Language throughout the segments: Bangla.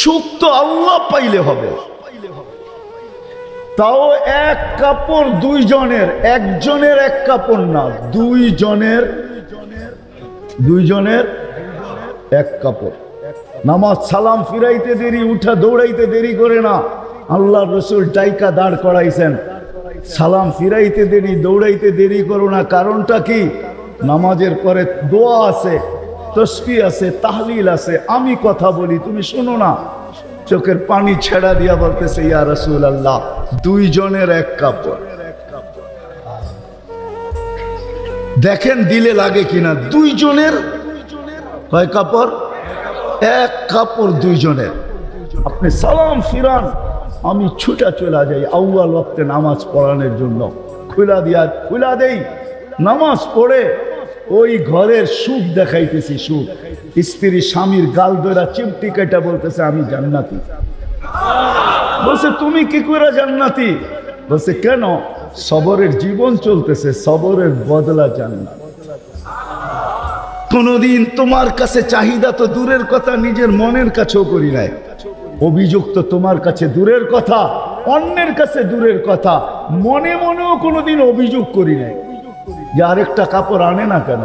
সুখ তো আল্লাহ পাইলে হবে। তাও এক কাপড় দুইজনের, একজনের এক কাপড় না, দুইজনের এক কাপড়। নামাজ সালাম ফিরাইতে দেরি, উঠা দৌড়াইতে দেরি করে না। আল্লাহ রসুল টাইকা দাঁড় করাইছেন, সালাম ফিরাইতে দেরি, দৌড়াইতে দেরি করো না। কারণটা কি? নামাজের পরে দোয়া আছে, তসবিহ আছে, তাহলিল আছে। আমি কথা বলি, তুমি শোনো না। চোখের পানি ছেড়া দিয়া বলতেছে, ইয়া রাসূলুল্লাহ, দুইজনের এক কাপড়। দেখেন দিলে লাগে কিনা। দুইজনের কয় কাপড়? এক কাপড় দুইজনের। আপনি সালাম ফিরান, আমি ছুটা চলে যাই আউয়াল ওয়াক্তে নামাজ পড়ানোর জন্য। খুলা দেই, নামাজ পড়ে ওই ঘরের সুখ দেখাইতেছি। সুখ, স্ত্রী স্বামীর গাল ধরা চিমটি কেটে বলতেছে, আমি জান্নাতি। বলছে, তুমি কি করে জান্নাতি? বলছে, কেন? সবরের জীবন চলতেছে, সবরের বদলা জান্নাত। কোনদিন তোমার কাছে চাহিদা তো দূরের কথা, নিজের মনের কাছেও করি নাই। অভিযোগ তো তোমার কাছে দূরের কথা, অন্যের কাছে দূরের কথা, মনে মনেও কোনোদিন অভিযোগ করি নাই যে আরেকটা কাপড় আনে না কেন।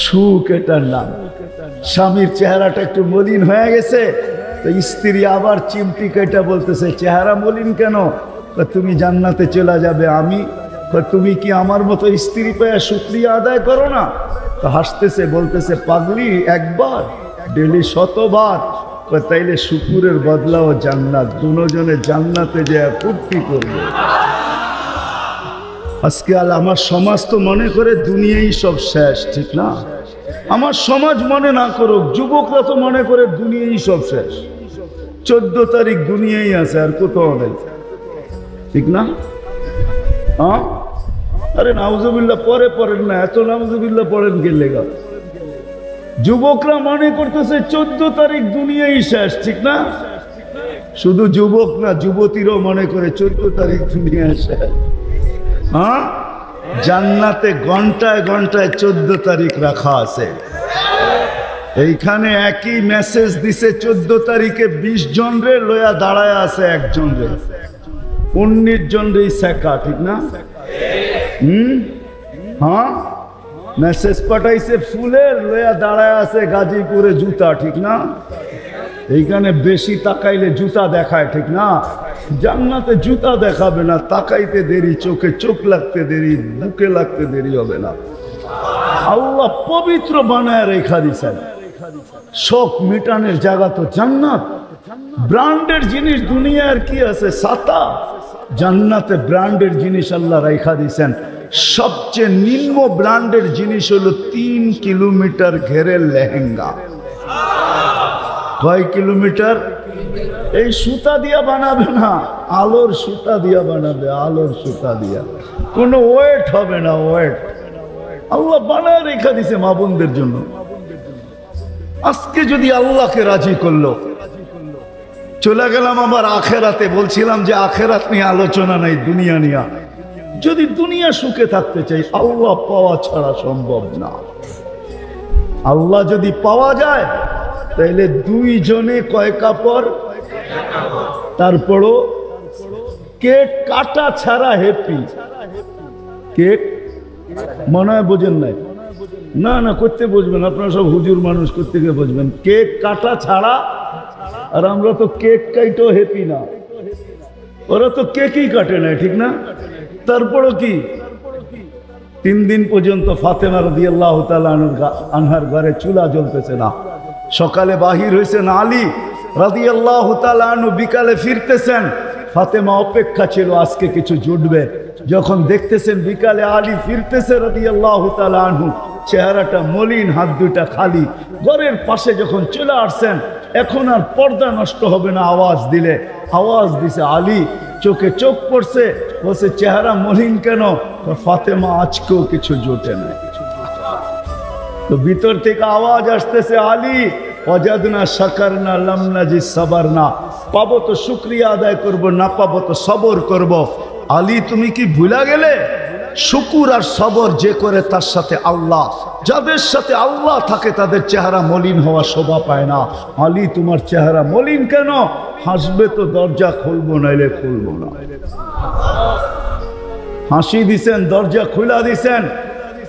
সুখ এটার নাম। স্বামীর চেহারাটা একটু মলিন হয়ে গেছে, তো স্ত্রী আবার চিমটি কেটে বলতেছে, চেহারা মলিন কেন? তুমি জান্নাতে চলে যাবে। আমি, তুমি কি আমার মতো স্ত্রী পেয়ে শুকরিয়া আদায় করো না? তো হাসতেছে, বলতেছে, পাগলি, একবার ডেলি 100বার। তাইলে শুকুরের বদলাও জান্নাত। দুজনে জান্নাতে যায় ফুর্তি করবে। আজকে আমার সমাজ তো মনে করে দুনিয়াই সব শেষ, ঠিক না? আমার সমাজ মনে না করুক, যুবকরা তো মনে করে দুনিয়াই সব শেষ। 14 তারিখ দুনিয়াই আছে, আর কোথাও নেই, ঠিক না? হ্যাঁ, আরে নাউজুবিল্লাহ পরে পড়েন না, এত নাউজুবিল্লাহ পড়েন গেলে গা। যুবকরা মনে করতেছে 14 তারিখ দুনিয়াই শেষ, ঠিক না? শুধু যুবক না, যুবতীরাও মনে করে 14 তারিখ দুনিয়া শেষ। হ্যাঁ, জান্নাতে ঘন্টায় ঘন্টায় 14 তারিখ রাখা আছে। এইখানে একই মেসেজ দিছে, 14 তারিখে 20 জন রে লয়া দাঁড়ায় আছে, একজন রে 19 জন রে শেখা, ঠিক না? হ্যাঁ, মেসেজ পাঠাইছে ফুলের, লয়া দাঁড়ায় আছে গাজীপুরে জুতা, ঠিক না? এইখানে বেশি তাকাইলে জুতা দেখায়, ঠিক না? জান্নাতে জুতা দেখাবে না, তাকাইতে দেরি, চোখে চোখ লাগতে দেরি, বুকে লাগতে দেরি হবে না। আল্লাহ পবিত্র বানায় রেখা দিছেন। শোক মিটানের জায়গা তো জান্নাত। ব্র্যান্ডের জিনিস দুনিয়ার কি আছে? ছাতা। জান্নাতে ব্র্যান্ডের জিনিস আল্লাহ রেখা দিছেন। সবচেয়ে নিম্ন ব্র্যান্ডের জিনিস হলো 3 কিলোমিটার ঘেরের লেহেঙ্গা। কয় কিলোমিটার? এই সুতা দিয়া বানাবে না, আলোর সুতা দিয়া বানাবে, আলোর সুতা দিয়া। কোনো ওয়েট হবে না, ওয়েট। আল্লাহ বানায় রেখা দিছে মা বোনদের জন্য। আজকে যদি আল্লাহকে রাজি করলো, চলে গেলাম আবার আখেরাতে। বলছিলাম যে আখেরাত নিয়ে আলোচনা নাই, দুনিয়া নিয়ে। যদি দুনিয়া সুখে থাকতে চাই, আল্লাহ পাওয়া ছাড়া সম্ভব না। আল্লাহ যদি পাওয়া যায়, তাইলে দুইজনে কয় কাপড়? তারপরও কেক কাটা ছাড়া হ্যাপি। কেক মনে হয় বোঝেন নাই? না না, করতে বুঝবেন, আপনারা সব হুজুর মানুষ, করতে গিয়ে বুঝবেন। কেক কাটা ছাড়া। আর আমরা তো কেক কাইটেও হ্যাপি না, ওরা তো কেকই কাটে না, ঠিক না? তারপরও কি 3 দিন পর্যন্ত ফাতেমা রাদিয়াল্লাহু তাআলা আনহার ঘরে চুলা জ্বলতেছে না। সকালে বাহির হয়েছেন আলী রাদিয়াল্লাহু তাআলা আনহু, বিকালে ফিরতেছেন। ফাতেমা অপেক্ষা ছিল আজকে কিছু জুটবে। যখন দেখতেছেন বিকালে আলী ফিরতেছে রাদিয়াল্লাহু তাআলা আনহু, চেহারাটা মলিন, হাত দুটা খালি। ঘরের পাশে যখন চলে আসছেন, এখন আর পর্দা নষ্ট হবে না আওয়াজ দিলে। আওয়াজ দিছে আলী, চোখে চোখ পড়ছে, বলছে চেহারা মলিন কেন? ফাতেমা আজকেও কিছু জোটে না। তো ভিতর থেকে আওয়াজ আসতেছে, আলী ওয়াজাদনা শাকারনা লাম নাজি সাবারনা। পাবো তো শুকরিয়া আদায় করব, না পাবো তো সবর করব। আলী তুমি কি ভুলা গেলে? শুকুর আর সবর যে করে তার সাথে আল্লাহ, যাদের সাথে আল্লাহ থাকে তাদের চেহারা মলিন হওয়া শোভা পায় না। আলী তোমার চেহারা মলিন কেন? হাসবে তো দরজা খুলবো, নাইলে খুলবো না। হাসি দিছেন, দরজা খুলা দিছেন,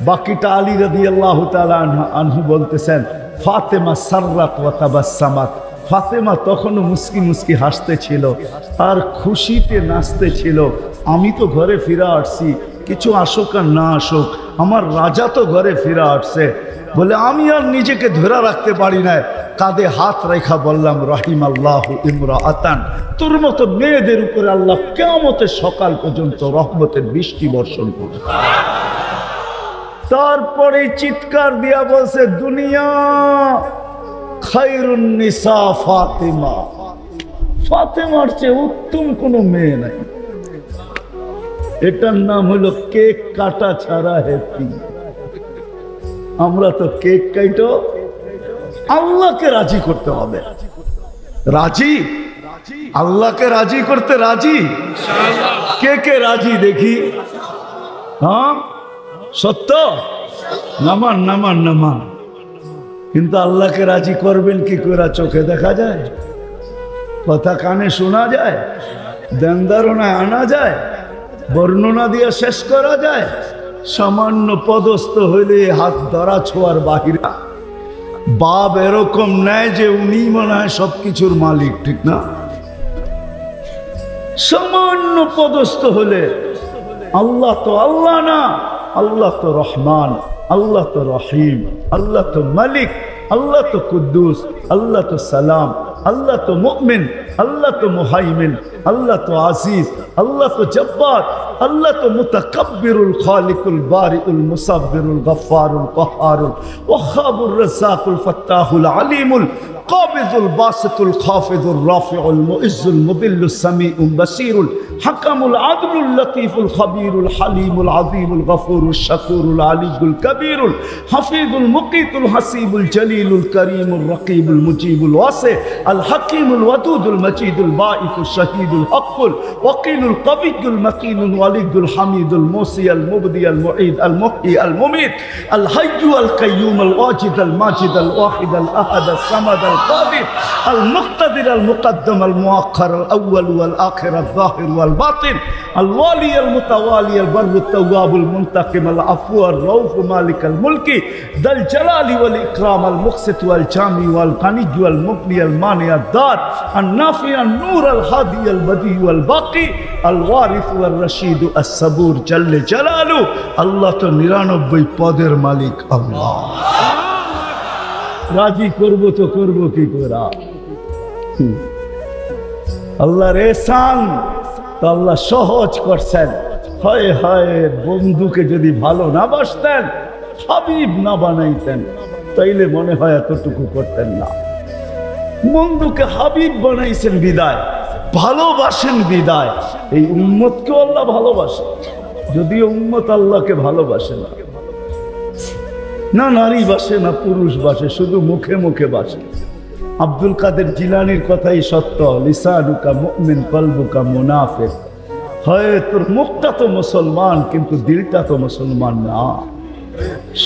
বাকিটা আলী রাদিয়াল্লাহু তাআলা আনহু বলতেছেন ফাতেমা সাররাত ওয়া তাবাসসামাত। ফাতেমা তখনও মুস্কি মুস্কি হাসতেছিল আর খুশিতে নাচতেছিল। আমি তো ঘরে ফিরে আসছি, কিছু আসুক আর না আসুক, আমার রাজা তো ঘরে ফিরে আসছে। বলে আমি আর নিজেকে ধরে রাখতে পারি না, কাঁধে হাত রেখা বললাম রাহিমাল্লাহু ইমরাআতান, তোর মতো মেয়েদের উপরে আল্লাহ কিয়ামতের সকাল পর্যন্ত রহমতের বৃষ্টি বর্ষণ করবে। তারপরে চিৎকার দিয়া বলছে দুনিয়া খায়রুন নিসা ফাতেমা, ফাতেমার চেয়ে উত্তম কোনো মেয়ে নাই। এটার নাম হলো কেক কাটা ছাড়া হ্যাপি। আমরা তো কেক কাটো, আল্লাহকে রাজি করতে হবে। রাজি, আল্লাহকে রাজি করতে রাজি? কে কে রাজি দেখি? হ্যাঁ সত্য? নামান নামান নামান। কিন্তু আল্লাহকে রাজি করবেন কি করে? চোখে দেখা যায়, কথা কানে শোনা যায়, ধ্যান ধারণায় আনা যায়, বর্ণনা দিয়ে শেষ করা যায়? সামান্য পদস্থ হইলে হাত ধরা ছোঁয়ার বাহিরে। বাপ এরকম নেয় যে উনি মনে হয় সবকিছুর মালিক, ঠিক না? সামান্য পদস্থ হলে আল্লাহ তো আল্লাহ না, আল্লাহ তো রহমান, আল্লাহ তো রহিম, আল্লাহ তো মালিক, আল্লাহ তো কুদ্দুস, আল্লাহ তো সালাম, আল্লাহ তো মুমিন, আল্লাহ তো মুহাইমিন, আল্লাহ তো আজিজ, আল্লাহ তো জব্বার, আল্লাহ তো মুতাকাব্বিরুল খালিকুল বারিউল মুসাব্বিরুল গফফারুল কহ্হারুল ওয়াহাবুর রাজ্জাকুল ফাত্তাহুল আলিমুল কাবিজুল বাসিতুল খাফিজুর রাফিউল মুইজ্জুল মুদিল্লুস সামিউল বাসীরুল হাকামুল আদলুল লতীফুল খবীরুল হালিমুল আযীমুল গফুরুল শাকুরুল আলিয়ুল কবীরুল হাফিজুল মুকিতুল হাসিবুল জলিলুল করিমুল রকিবুল মুজিবুল ওয়াসি আল হাকিমুল ওয়াদুদুল মজিদুল বাঈসুল শহীদুল হকুল ওয়াকিলুল কবিয়ুল মকিনুল ওয়ালিদুল হামিদুল মুসি আল মুবদি আল মুঈদ আল মুহয়ি আল মুমীত আল হাইয়্যু আল কাইয়্যুম আল ওয়াজিদ আল মাজিদ আল ওয়াহিদ আল আহাদ আল সামাদ আল কাদির আল মুক্তাদির আল মুকদ্দম আল মুআখ্খার আল আউয়াল ওয়াল আখির আল যাহির ওয়াল বাতিন আল ওয়ালি আল মুতাওয়ালি আল বররু আত তাওয়াবুল মুনতাকিম আল আফু আর রউফ মালিক আল মুলকি যাল জালালি ওয়াল ইকরাম আল মুকসিত ওয়াল জামি ওয়াল গানি ওয়াল মুগনি আল মানি আল দার আল নাফি আল নূর আল হাদি আল বদি ওয়াল বাকি আল ওয়ারিস ওয়াল রশিদ আস সাবুর জাল্লে জালালু। আল্লাহ তো 99 পদের মালিক আল্লাহ। রাজি করব তো করব কি করে? আল্লাহর এহসান তো আল্লাহ সহজ করছেন। হায় হায়, বন্ধুকে যদি ভালো না বাসতেন, হাবিব না বানাইতেন, তাইলে মনে হয় এতটুকু করতেন না। বন্ধুকে হাবিব বানাইছেন বিদায়, ভালোবাসেন বিদায়। এই উম্মতকে আল্লাহ ভালোবাসে, যদিও উম্মত আল্লাহকে ভালোবাসে না। না নারী বাসে না পুরুষ বাসে, শুধু মুখে মুখে বাসে। আব্দুল কাদের জিলানির কথাই সত্য, লিসানুকা মুমিন কলবুকা মুনাফিক। হয় তোর মুখটা তো মুসলমান কিন্তু দিলটা তো মুসলমান না।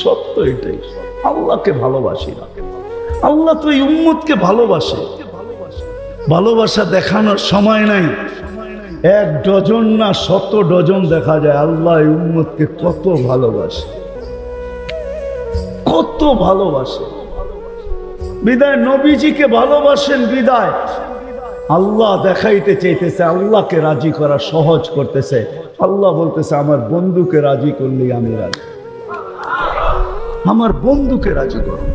সত্য এটাই। আল্লাহকে ভালোবাসি না, আল্লাহ তো এই উম্মতকে ভালোবাসে। ভালোবাসা দেখানোর সময় নাই। 1 ডজন না 100 ডজন দেখা যায় আল্লাহ এই উম্মতকে কত ভালোবাসে, কত ভালোবাসে। বিদায় নবীজিকে ভালোবাসেন বিদায় আল্লাহ দেখাইতে চাইতেছে, আল্লাহকে রাজি করা সহজ করতেছে। আল্লাহ বলতেছে আমার বন্ধুকে রাজি করলেই আমি রাজি, আমার বন্ধুকে রাজি করো।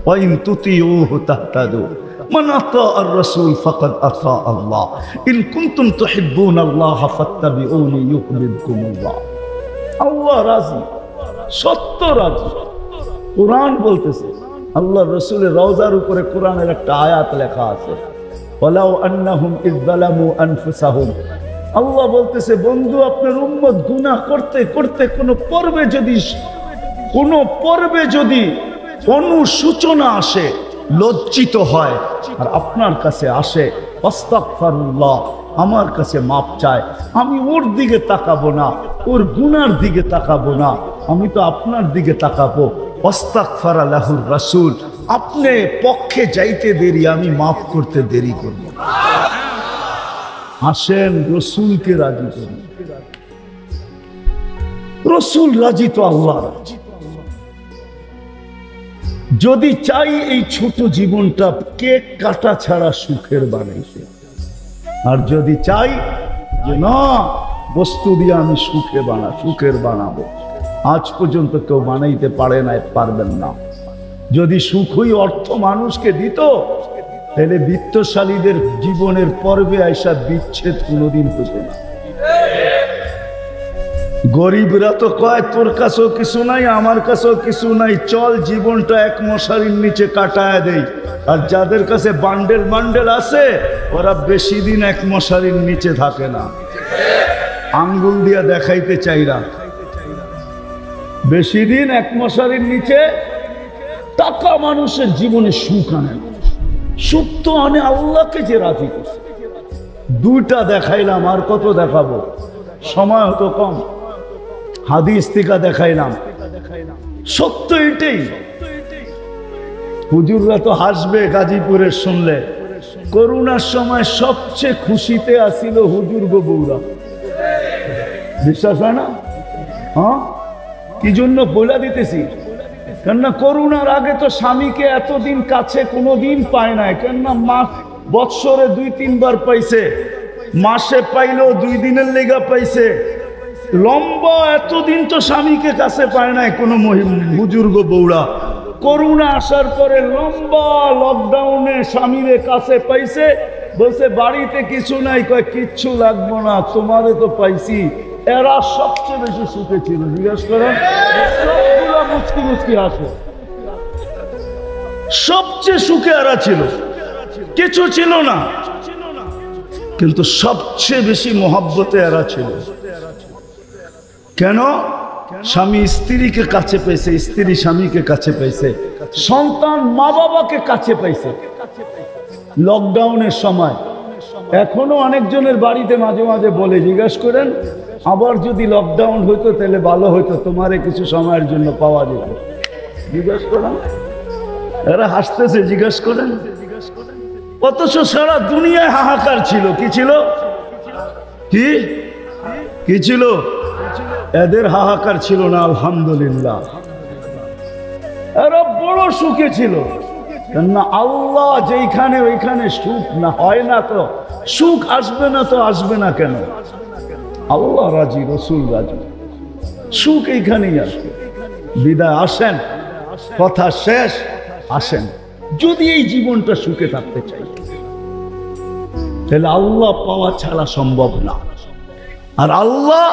ওয়াইন তুতিউহু তাহতাদু মান আতাআর রাসূল ফাকাদ আতা আল্লাহ ইন কুনতুম তুহিব্বুনাল্লাহ ফাত্তাবিউনি ইউহিব্বুকুমুল্লাহ। আল্লাহ রাজি, সত্য রাজি। কুরআন বলতেছে, আল্লাহ রাসূলের রওজার উপরে কোরআনের একটা আয়াত লেখা আছে, ওয়ালাউ আন্নাহুম ইয যালামু আনফুসাহুম। আল্লাহ বলতেছে বন্ধু আপনার উম্মত গুনাহ করতে করতে কোন পর্বে যদি অনুসূচনা আসে, লজ্জিত হয় আর আপনার কাছে আসে, আস্তাগফিরুল্লাহ, আমার কাছে মাপ চায়, আমি ওর দিকে তাকাবো না, ওর গুনার দিকে তাকাবো না, আমি তো আপনার দিকে তাকাবো। আস্তাগফারা লাহুর রাসূল, আপনি পক্ষে যাইতে দেরি, আমি মাফ করতে দেরি করব। আসেন রসুলকে রাজি করি। রসুল রাজি তো আল্লাহ রাজি। যদি চাই এই ছোট জীবনটা কেক কাটা ছাড়া সুখের বানাইতে, আর যদি চাই যে না বস্তু দিয়ে আমি সুখের বানাবো, আজ পর্যন্ত কেউ বানাইতে পারে না, পারবেন না। যদি সুখই অর্থ মানুষকে দিত, তাহলে বিত্তশালীদের জীবনের পর্বে আইসা বিচ্ছেদ কোনোদিন হতো না। গরিবরা তো কয় তোর কাছেও কিছু নাই, আমার কাছেও কিছু নাই, চল জীবনটা এক মশারির নিচে কাটায় দেই। আর যাদের কাছে বান্ডেল বান্ডেল আছে, ওরা বেশি দিন এক মশারির নিচে থাকে না। আঙ্গুল দিয়া দেখাইতে চাইরা বেশি দিন এক মশারির নিচে। টাকা মানুষের জীবনে সুখ আনে, সুখ তো আনে আল্লাহকে যে রাজি করছে। দুইটা দেখাইলাম, আর কত দেখাবো, সময় হতো কম। হাদিস থেকে দেখাইলাম, সত্য এটাই। হুজুররা তো হাসবে গাজীপুরের শুনলে। করোনার সময় সবচেয়ে খুশিতে আসিল হুজুর গো বউরা, বিশ্বাস হয় না? হ্যাঁ, কি জন্য বলে দিতেছি, কেননা করোনার আগে তো স্বামীকে এতদিন কাছে কোনোদিন পায় নাই। কেননা বৎসরে 2-3 বার পাইছে, মাসে পাইলেও 2 দিনের লেগা পাইছে। লম্বা এতদিন তো স্বামীকে কাছে পায় নাই কোনো হুজুর গো বউরা। করোনা আসার পরে লম্বা লকডাউনে স্বামীরে কাছে পাইছে, বলছে বাড়িতে কিছু নাই, কয় কিচ্ছু লাগবো না, তোমারে তো পাইছি। এরা সবচেয়ে বেশি সুখে ছিল, জিজ্ঞেস করেন। সবগুলা মুচকি মুচকি আসে, সবচেয়ে সুখে এরা ছিল, কিছু ছিল না, কিন্তু সবচেয়ে বেশি মহব্বতে এরা ছিল। কেন? স্বামী স্ত্রীকে কাছে পেয়েছে, স্ত্রী স্বামীকে কাছে পেয়েছে, সন্তান মা বাবাকে কাছে পাইছে লকডাউনের সময়। এখনো অনেকজনের বাড়িতে মাঝে মাঝে বলে, জিজ্ঞেস করেন আবার যদি লকডাউন হইতো তাহলে ভালো হইতো, তোমারে কিছু সময়ের জন্য পাওয়া যেত। জিজ্ঞেস করেন, এরা হাসতেছে, জিজ্ঞেস করেন। অথচ সারা দুনিয়ায় হাহাকার ছিল। কি ছিল? কি ছিল? এদের হাহাকার ছিল না, আলহামদুলিল্লাহ। এরা বড় সুখে ছিল, কেননা আল্লাহ যেখানে ওইখানে সুখ না হয় না, তো সুখ আসবে না, তো আসবে না কেন? আল্লাহ রাজি, রসুল রাজি, সুখ এইখানেই আসবে। বিদায় আসেন, কথা শেষ। আসেন, যদি এই জীবনটা সুখে থাকতে চাই, তাহলে আল্লাহ পাওয়া ছাড়া সম্ভব না। আর আল্লাহ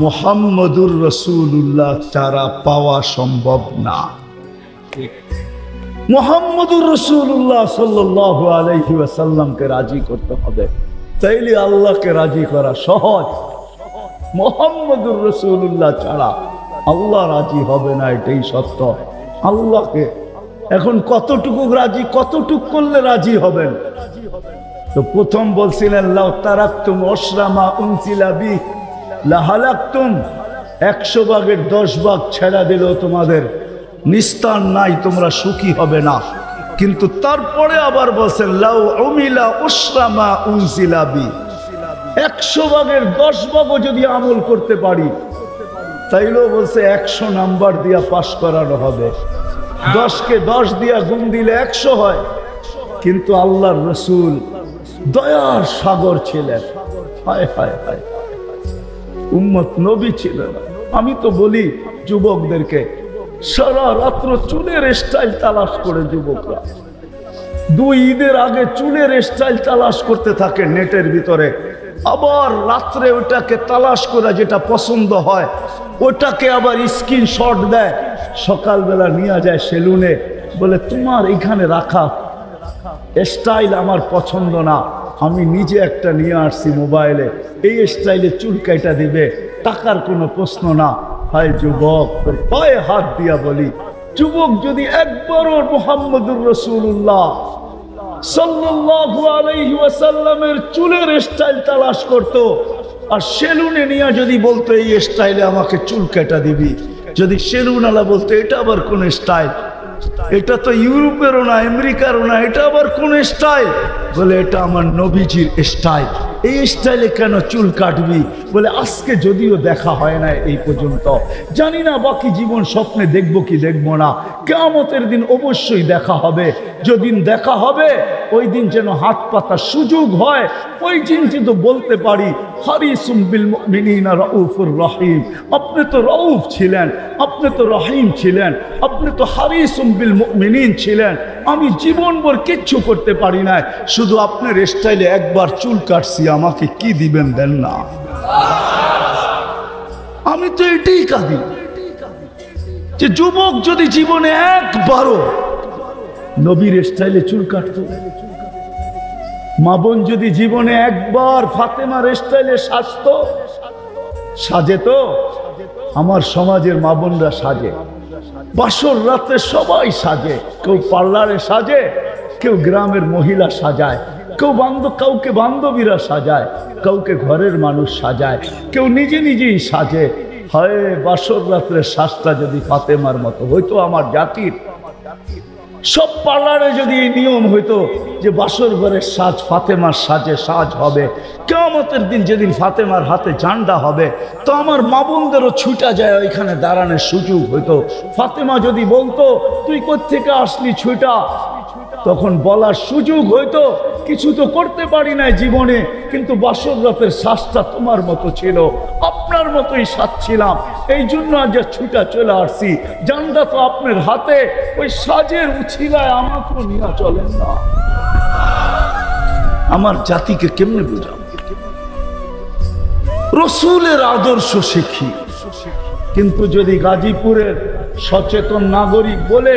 মুহাম্মদুর রাসূলুল্লাহ ছাড়া পাওয়া সম্ভব না। মুহাম্মদুর রাসূলুল্লাহ সাল্লাল্লাহু আলাইহি ওয়াসাল্লামকে রাজি করতে হবে, তাইলে আল্লাহকে রাজি করা সহজ। মুহাম্মদুর রাসূলুল্লাহ ছাড়া আল্লাহ রাজি হবে না, এটাই সত্য। আল্লাহকে এখন কতটুকু রাজি, কতটুকু করলে রাজি হবেন? তো প্রথম বলছিলেন লাউ তারাকতুম আশরা মা উনজিলা বি লাহালাকতুম, 100 ভাগের 10 ভাগ ছেড়া দিলেও তোমাদের নিস্তার নাই, তোমরা সুখী হবে না। কিন্তু তারপরে আবার বলছেন লাউ উমিলা আশরা মা উনজিলা বি, 100 ভাগের 10 ভাগও যদি আমল করতে পারি, তাইলেও বলছে 100 নাম্বার দিয়া পাস করানো হবে। 10কে 10 দিয়া গুণ দিলে 100 হয়। কিন্তু আল্লাহর রসুল দয়ার সাগর ছিলেন। হায় হায় হায়, উম্মত নবী ছিলেন। আমি তো বলি যুবকদেরকে, সারা রাত্র চুলের স্টাইল তালাশ করে যুবকরা 2 ঈদের আগে চুলের স্টাইল তালাশ করতে থাকে নেটের ভিতরে, আবার রাত্রে ওটাকে তালাশ করে যেটা পছন্দ হয় ওটাকে আবার স্ক্রিনশট দেয়, সকালবেলা নিয়ে যায় সেলুনে, বলে তোমার এখানে রাখা স্টাইল আমার পছন্দ না, আমি নিজে একটা নিয়ে আসছি মোবাইলে, এই স্টাইলে চুল কাটা দিবে, টাকার কোনো প্রশ্ন না। হায় যুবক, তোর পায়ে হাত দিয়া বলি, যুবক যদি একবারও মুহাম্মদুর রাসূলুল্লাহ সাল্লাল্লাহু আলাইহি ওয়াসাল্লামের চুলের স্টাইল তালাশ করত, আর সেলুনে নিয়ে যদি বলতো এই স্টাইলে আমাকে চুল কেটে দিবি, যদি সেলুনওয়ালা বলতো এটা আবার কোন স্টাইল, এটা তো ইউরোপেরও না আমেরিকারও না, এটা আবার কোন স্টাইল, বলে এটা আমার নবীজির স্টাইল, এই স্টাইলে কেন চুল কাটবি? বলে আজকে যদিও দেখা হয় না এই পর্যন্ত, জানি না বাকি জীবন স্বপ্নে দেখবো কি দেখবো না, কিয়ামতের দিন অবশ্যই দেখা হবে, যেদিন দেখা হবে ওই দিন যেন হাত পাতার সুযোগ হয়, ওই দিন যেন বলতে পারি হারিসুম বিল মুমিনিনা রাউফুর রহিম, আপনি তো রউফ ছিলেন, আপনি তো রহিম ছিলেন, আপনি তো হারিসুম বিল মুমিনিন ছিলেন, আমি জীবনভর কিচ্ছু করতে পারি না, শুধু আপনার স্টাইলে একবার চুল কাটছি, আমাকে কি দিবেন দেন না। আমি তো এটাই কাঁদি যে যুবক যদি জীবনে একবারও নবীর স্টাইলে চুল কাটতো, মা বোন যদি জীবনে একবার ফাতেমার স্টাইলে সাজতো, সাজে তো আমার সমাজের মা বোনরা সাজে, বাসর রাতে সবাই সাজে, কেউ পার্লারে সাজে, কেউ গ্রামের মহিলা সাজায়, কেউ কাউকে বান্ধবীরা সাজায়, কাউকে ঘরের মানুষ সাজায়, কেউ নিজে নিজেই সাজে। হয় বাসর রাত্রে সাজটা যদি ফাতেমার মতো হইতো, আমার জাতির সব পার্লারে যদি এই নিয়ম হইতো যে বাসর ঘরের সাজ ফাতেমার সাজে সাজ হবে, কিয়ামতের দিন যেদিন ফাতেমার হাতে ঝান্ডা হবে, তো আমার মা বোনদেরও ছুটা যায় ওইখানে দাঁড়ানোর সুযোগ হইতো। ফাতেমা যদি বলতো তুই কোত্থেকে আসলি ছুটা, তখন বলার সুযোগ হইতো কিছু তো করতে পারি না জীবনে, কিন্তু বাসর রাতের শ্বাসটা তোমার মতো ছিল, আপনার মতোই সাজছিলাম, এই জন্য আজ ছুটা চলে আসছি, জানটা তো আপনার হাতে, ওই সাজের উছিলায় আমাকেও নিয়ে চলেন না। আমার জাতিকে কেমনে বুঝাবো? রসুলের আদর্শ শিখি, কিন্তু যদি গাজীপুরের সচেতন নাগরিক বলে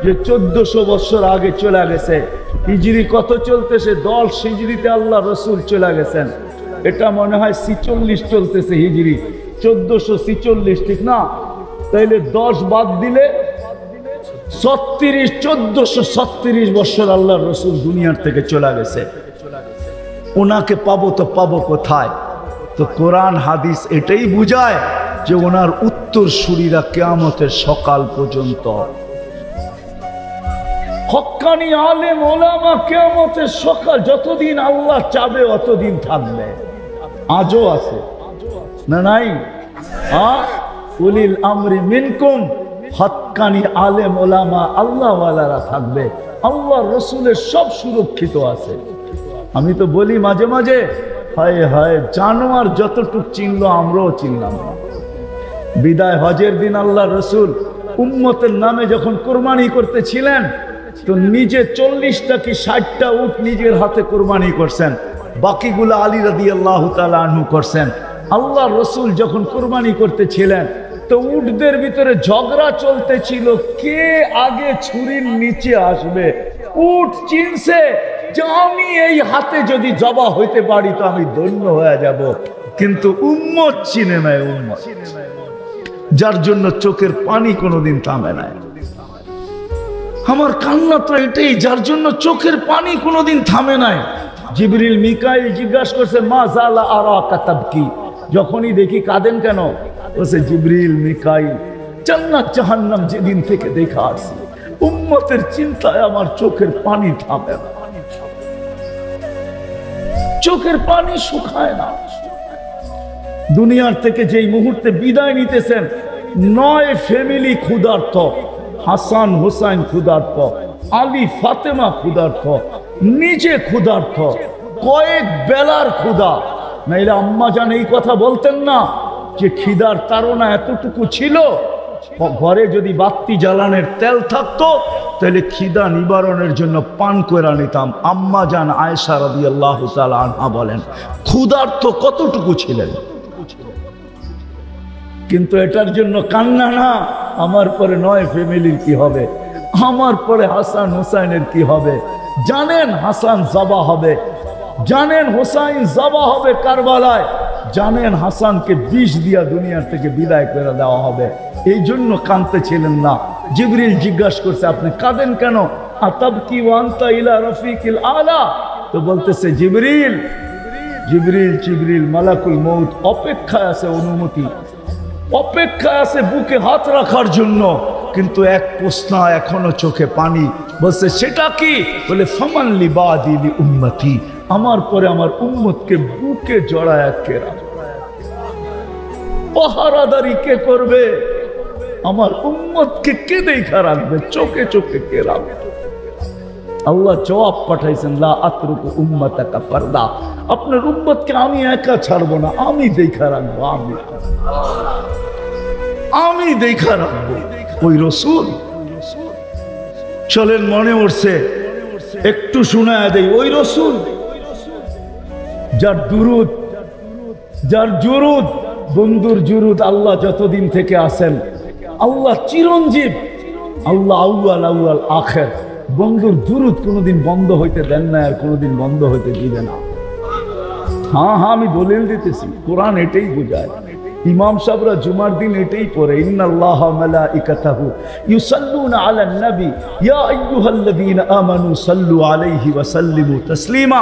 যে 1400 বছর আগে চলে গেছে, হিজরি কত চলতেছে? 10 হিজরিতে আল্লাহ রসুল চলে গেছেন, এটা মনে হয় 46 চলতেছে হিজরি, 1446 ঠিক না? তাইলে 10 বাদ দিলে 36, 1436 বছর আল্লাহ রসুল দুনিয়ার থেকে চলে গেছে। ওনাকে পাবো তো পাবো কোথায়? তো কোরআন হাদিস এটাই বুঝায় যে ওনার উত্তরসূরিরা কিয়ামতের সকাল পর্যন্ত, হক্কানি আলেম ওলামা কিয়ামতের সকাল যতদিন আল্লাহ চাবে অতদিন থাকবে। আজও আছে না নাই? উলিল আমরি মিনকুম, হক্কানি আলেম ওলামা আল্লাহ ওয়ালারা থাকবে, আল্লাহ রসুলের সব সুরক্ষিত আছে। আমি তো বলি মাঝে মাঝে, হায় হায় জানোয়ার যতটুক চিনলো আমরাও চিনলাম না। বিদায় হজের দিন আল্লাহ রসুল উম্মতের নামে যখন কোরবানি করতেছিলেন, তো নিজে 40টা কি 60টা উট নিজের হাতে কোরবানি করছেন, বাকিগুলো আলী রাদিয়াল্লাহু তাআলা আনহু করছেন। আল্লাহ রসুল যখন কোরবানি করতেছিলেন, তো উটদের ভিতরে ঝগড়া চলতেছিল কে আগে ছুরির নিচে আসবে। উট চিনছে যে আমি এই হাতে যদি জবা হইতে পারি তো আমি ধন্য হয়ে যাব, কিন্তু উম্মত চিনে নাই, উম্মত যার জন্য চোখের পানি কোনোদিন থামে নাই। আমার কান্না তো এটাই, যার জন্য চোখের পানি কোনোদিন থামে নাই। জিবরিল মিকাইল জিজ্ঞাসা করছে মা জালা আরাকা তাবকি, যখনই দেখি কাঁদেন কেন? বলছে জিবরিল মিকাইল জান্নাত জাহান্নাম যেদিন থেকে দেখা আসছি, উম্মতের চিন্তায় আমার চোখের পানি থামে না, চোখের পানি শুকায় না। দুনিয়ার থেকে যেই মুহূর্তে বিদায় নিতেছেন, 9 ফ্যামিলি ক্ষুধার্ত, হাসান হুসাইন ক্ষুধার্ত, আলী ফাতেমা ক্ষুধার্ত, নিজে ক্ষুধার্ত, কয়েক বেলার ক্ষুধা। নাইলে আম্মা জান এই কথা বলতেন না যে খিদার তাড়না এতটুকু ছিল, ঘরে যদি বাতি জ্বালানোর তেল থাকতো তাহলে খিদা নিবারণের জন্য পান করে নিতাম। আম্মা জান আয়েশা রাদিয়াল্লাহু তাআলা আনহা বলেন ক্ষুধার্ত কতটুকু ছিলেন। কিন্তু এটার জন্য কান্না না, আমার পরে 9 ফ্যামিলির কি হবে, আমার পরে হাসান হুসাইনের কি হবে। জানেন হাসান জবা হবে, জানেন হুসাইন জবা হবে কারবালায়, জানেন হাসানকে বিষ দিয়া দুনিয়ার থেকে বিদায় করে দেওয়া হবে, এই জন্য কাঁদতেছিলেন না। জিবরিল জিজ্ঞাসা করছে আপনি কাঁদেন কেন? আতাবকি ওয়া আনতা ইলা রাফিকিল আলা, তো বলতেছে জিবরিল জিবরিল চিবরিল মালাকুল মউত অপেক্ষায় আছে, অনুমতি অপেক্ষায় আছে বুকে হাত রাখার জন্য। কিন্তু এক প্রশ্ন এখনো চোখে পানি, বলছে সেটা কি? বলে ফামান লিবাদি লি উম্মতি, আমার পরে আমার উম্মতকে বুকে জড়ায় কে রাখবে, পাহারাদারি কে করবে, আমার উম্মতকে কে দেখা রাখবে, চোখে চোখে কে রাখবে? আল্লাহ জবাব পাঠাইছেন, লা আতরুকু উম্মাতাকা ফারদা, আপনার উম্মতকে আমি একা ছাড়বো না, আমি দেখা রাখবো, আমি দেখা রাখবো। ওই রসুল চলেন, মনে উঠছে একটু শোনায় দেই, ওই রসুল যার দুরুদ, যার জুরুদ, বন্ধুর জুরুদ আল্লাহ যতদিন থেকে আসেন, আল্লাহ চিরঞ্জীব, আল্লাহ আউয়াল আউয়াল আখের, বন্ধুর দুরুদ কোনোদিন বন্ধ হইতে দেন না, আর কোনোদিন বন্ধ হইতে দিবে না। হ্যাঁ হ্যাঁ, আমি দলিল দিতেছি, কোরআন এটাই বোঝায়। ইমাম সাহেবরা জুমার দিন এটাই পড়ে, ইন্নাল্লাহা মালাইকাতাহু ইউসাল্লুনা আলান নবী ইয়া আইয়ুহাল্লাযীনা আমানু সাল্লু আলাইহি ওয়া সাল্লিমু তাসলিমা।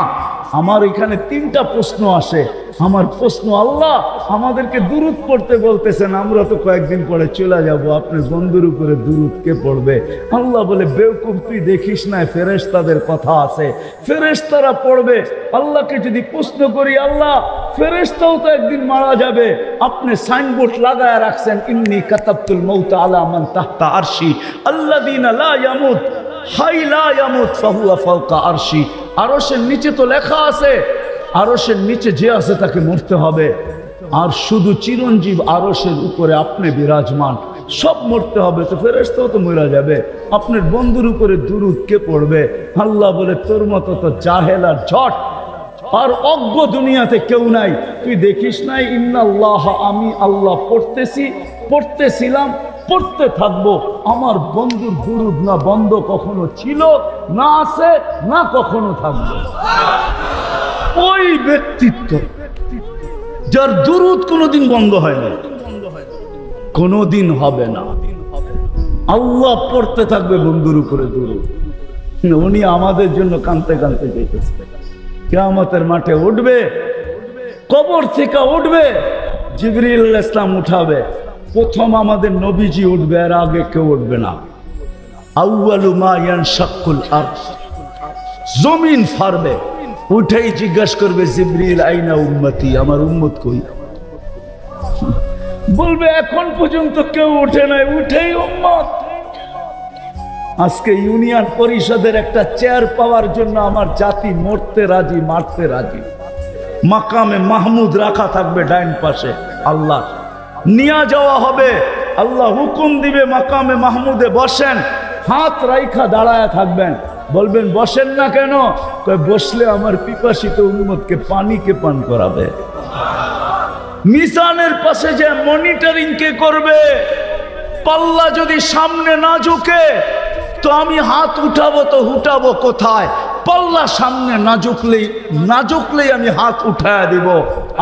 আমার এখানে তিনটা প্রশ্ন আসে। আমার প্রশ্ন, আল্লাহ আমাদেরকে দুরুদ পড়তে বলতেছেন, আমরা তো কয়েকদিন পরে চলে যাব, আপনার বন্ধুর উপরে দুরুদ কে পড়বে? আল্লাহ বলে, বেওকুফ, তুই দেখিস না ফেরেশতাদের কথা আছে, ফেরেশতারা পড়বে। আল্লাহকে যদি প্রশ্ন করি, আল্লাহ ফেরেশতাও তো একদিন মারা যাবে, আপনি সাইনবোর্ড লাগায় রাখছেন, ইন্নী কাতাবতুল মাউত আলা মান তাহতা আরশি আল্লাযীনা লা ইয়ামুত হাই লা ইয়ামুত ফাহুয়া ফাওকা আরশি। আরশের নিচে তো লেখা আছে, আরশের নিচে যে আছে তাকে মরতে হবে, আর শুধু চিরঞ্জীব আরশের উপরে আপনি বিরাজমান, সব মরতে হবে, তো ফেরেশতাও তো মরে যাবে, আপনার বন্ধুর উপরে দুরুদ কে পড়বে? আল্লাহ বলে, তোর মতো তো জাহেল আর ঝট আর অজ্ঞ দুনিয়াতে কেউ নাই, তুই দেখিস নাই ইন্নাল্লাহ, আমি আল্লাহ পড়তেছিলাম, পড়তে থাকবো, আমার বন্ধুর দুরুদ না বন্ধ কখনো ছিল, না আছে, না কখনো থাকবে। ওই ব্যক্তিত্ব যার দুরুদ কোনোদিন বন্ধ হয় না, কোনোদিন হবে না, আল্লাহ পড়তে থাকবে বন্ধুর উপরে দুরুদ। উনি আমাদের জন্য কাঁদতে কাঁদতে যেতেছে, কিয়ামতের মাঠে উঠবে, কবর থেকে উঠবে, জিবরিল আলাইহিস সালাম উঠাবে, প্রথম আমাদের নবীজি উঠবে, আর আগে কেউ উঠবে না। আউয়ালু মা ইয়ানশাক্কুল আরদ, জমিন ফাড়বে, উঠেই জিজ্ঞাসা করবে, জিবরিল আইনা উম্মতি, আমার উম্মত কই? বলবে এখন পর্যন্ত কেউ উঠে নাই, উঠেই উম্মত। আজকে ইউনিয়ন পরিষদের একটা চেয়ার পাওয়ার জন্য আমার জাতি মরতে রাজি, মারতে রাজি। মাকামে মাহমুদ রাখা থাকবে ডাইন পাশে, আল্লাহ নিয়ে যাওয়া হবে, আল্লাহ হুকুম দিবে মাকামে মাহমুদে বসেন, হাত রাইখা দাঁড়ায় থাকবেন, বলবেন বসেন না কেন? বসলে আমার পিপাসিত উম্মতকে পানি কে পান করাবে? মিজানের পাশে যে মনিটরিং কে করবে? পাল্লা যদি সামনে না ঝুঁকে তো আমি হাত উঠাবো, তো উঠাবো কোথায়? পাল্লা সামনে না ঝুঁকলেই আমি হাত উঠায় দিব।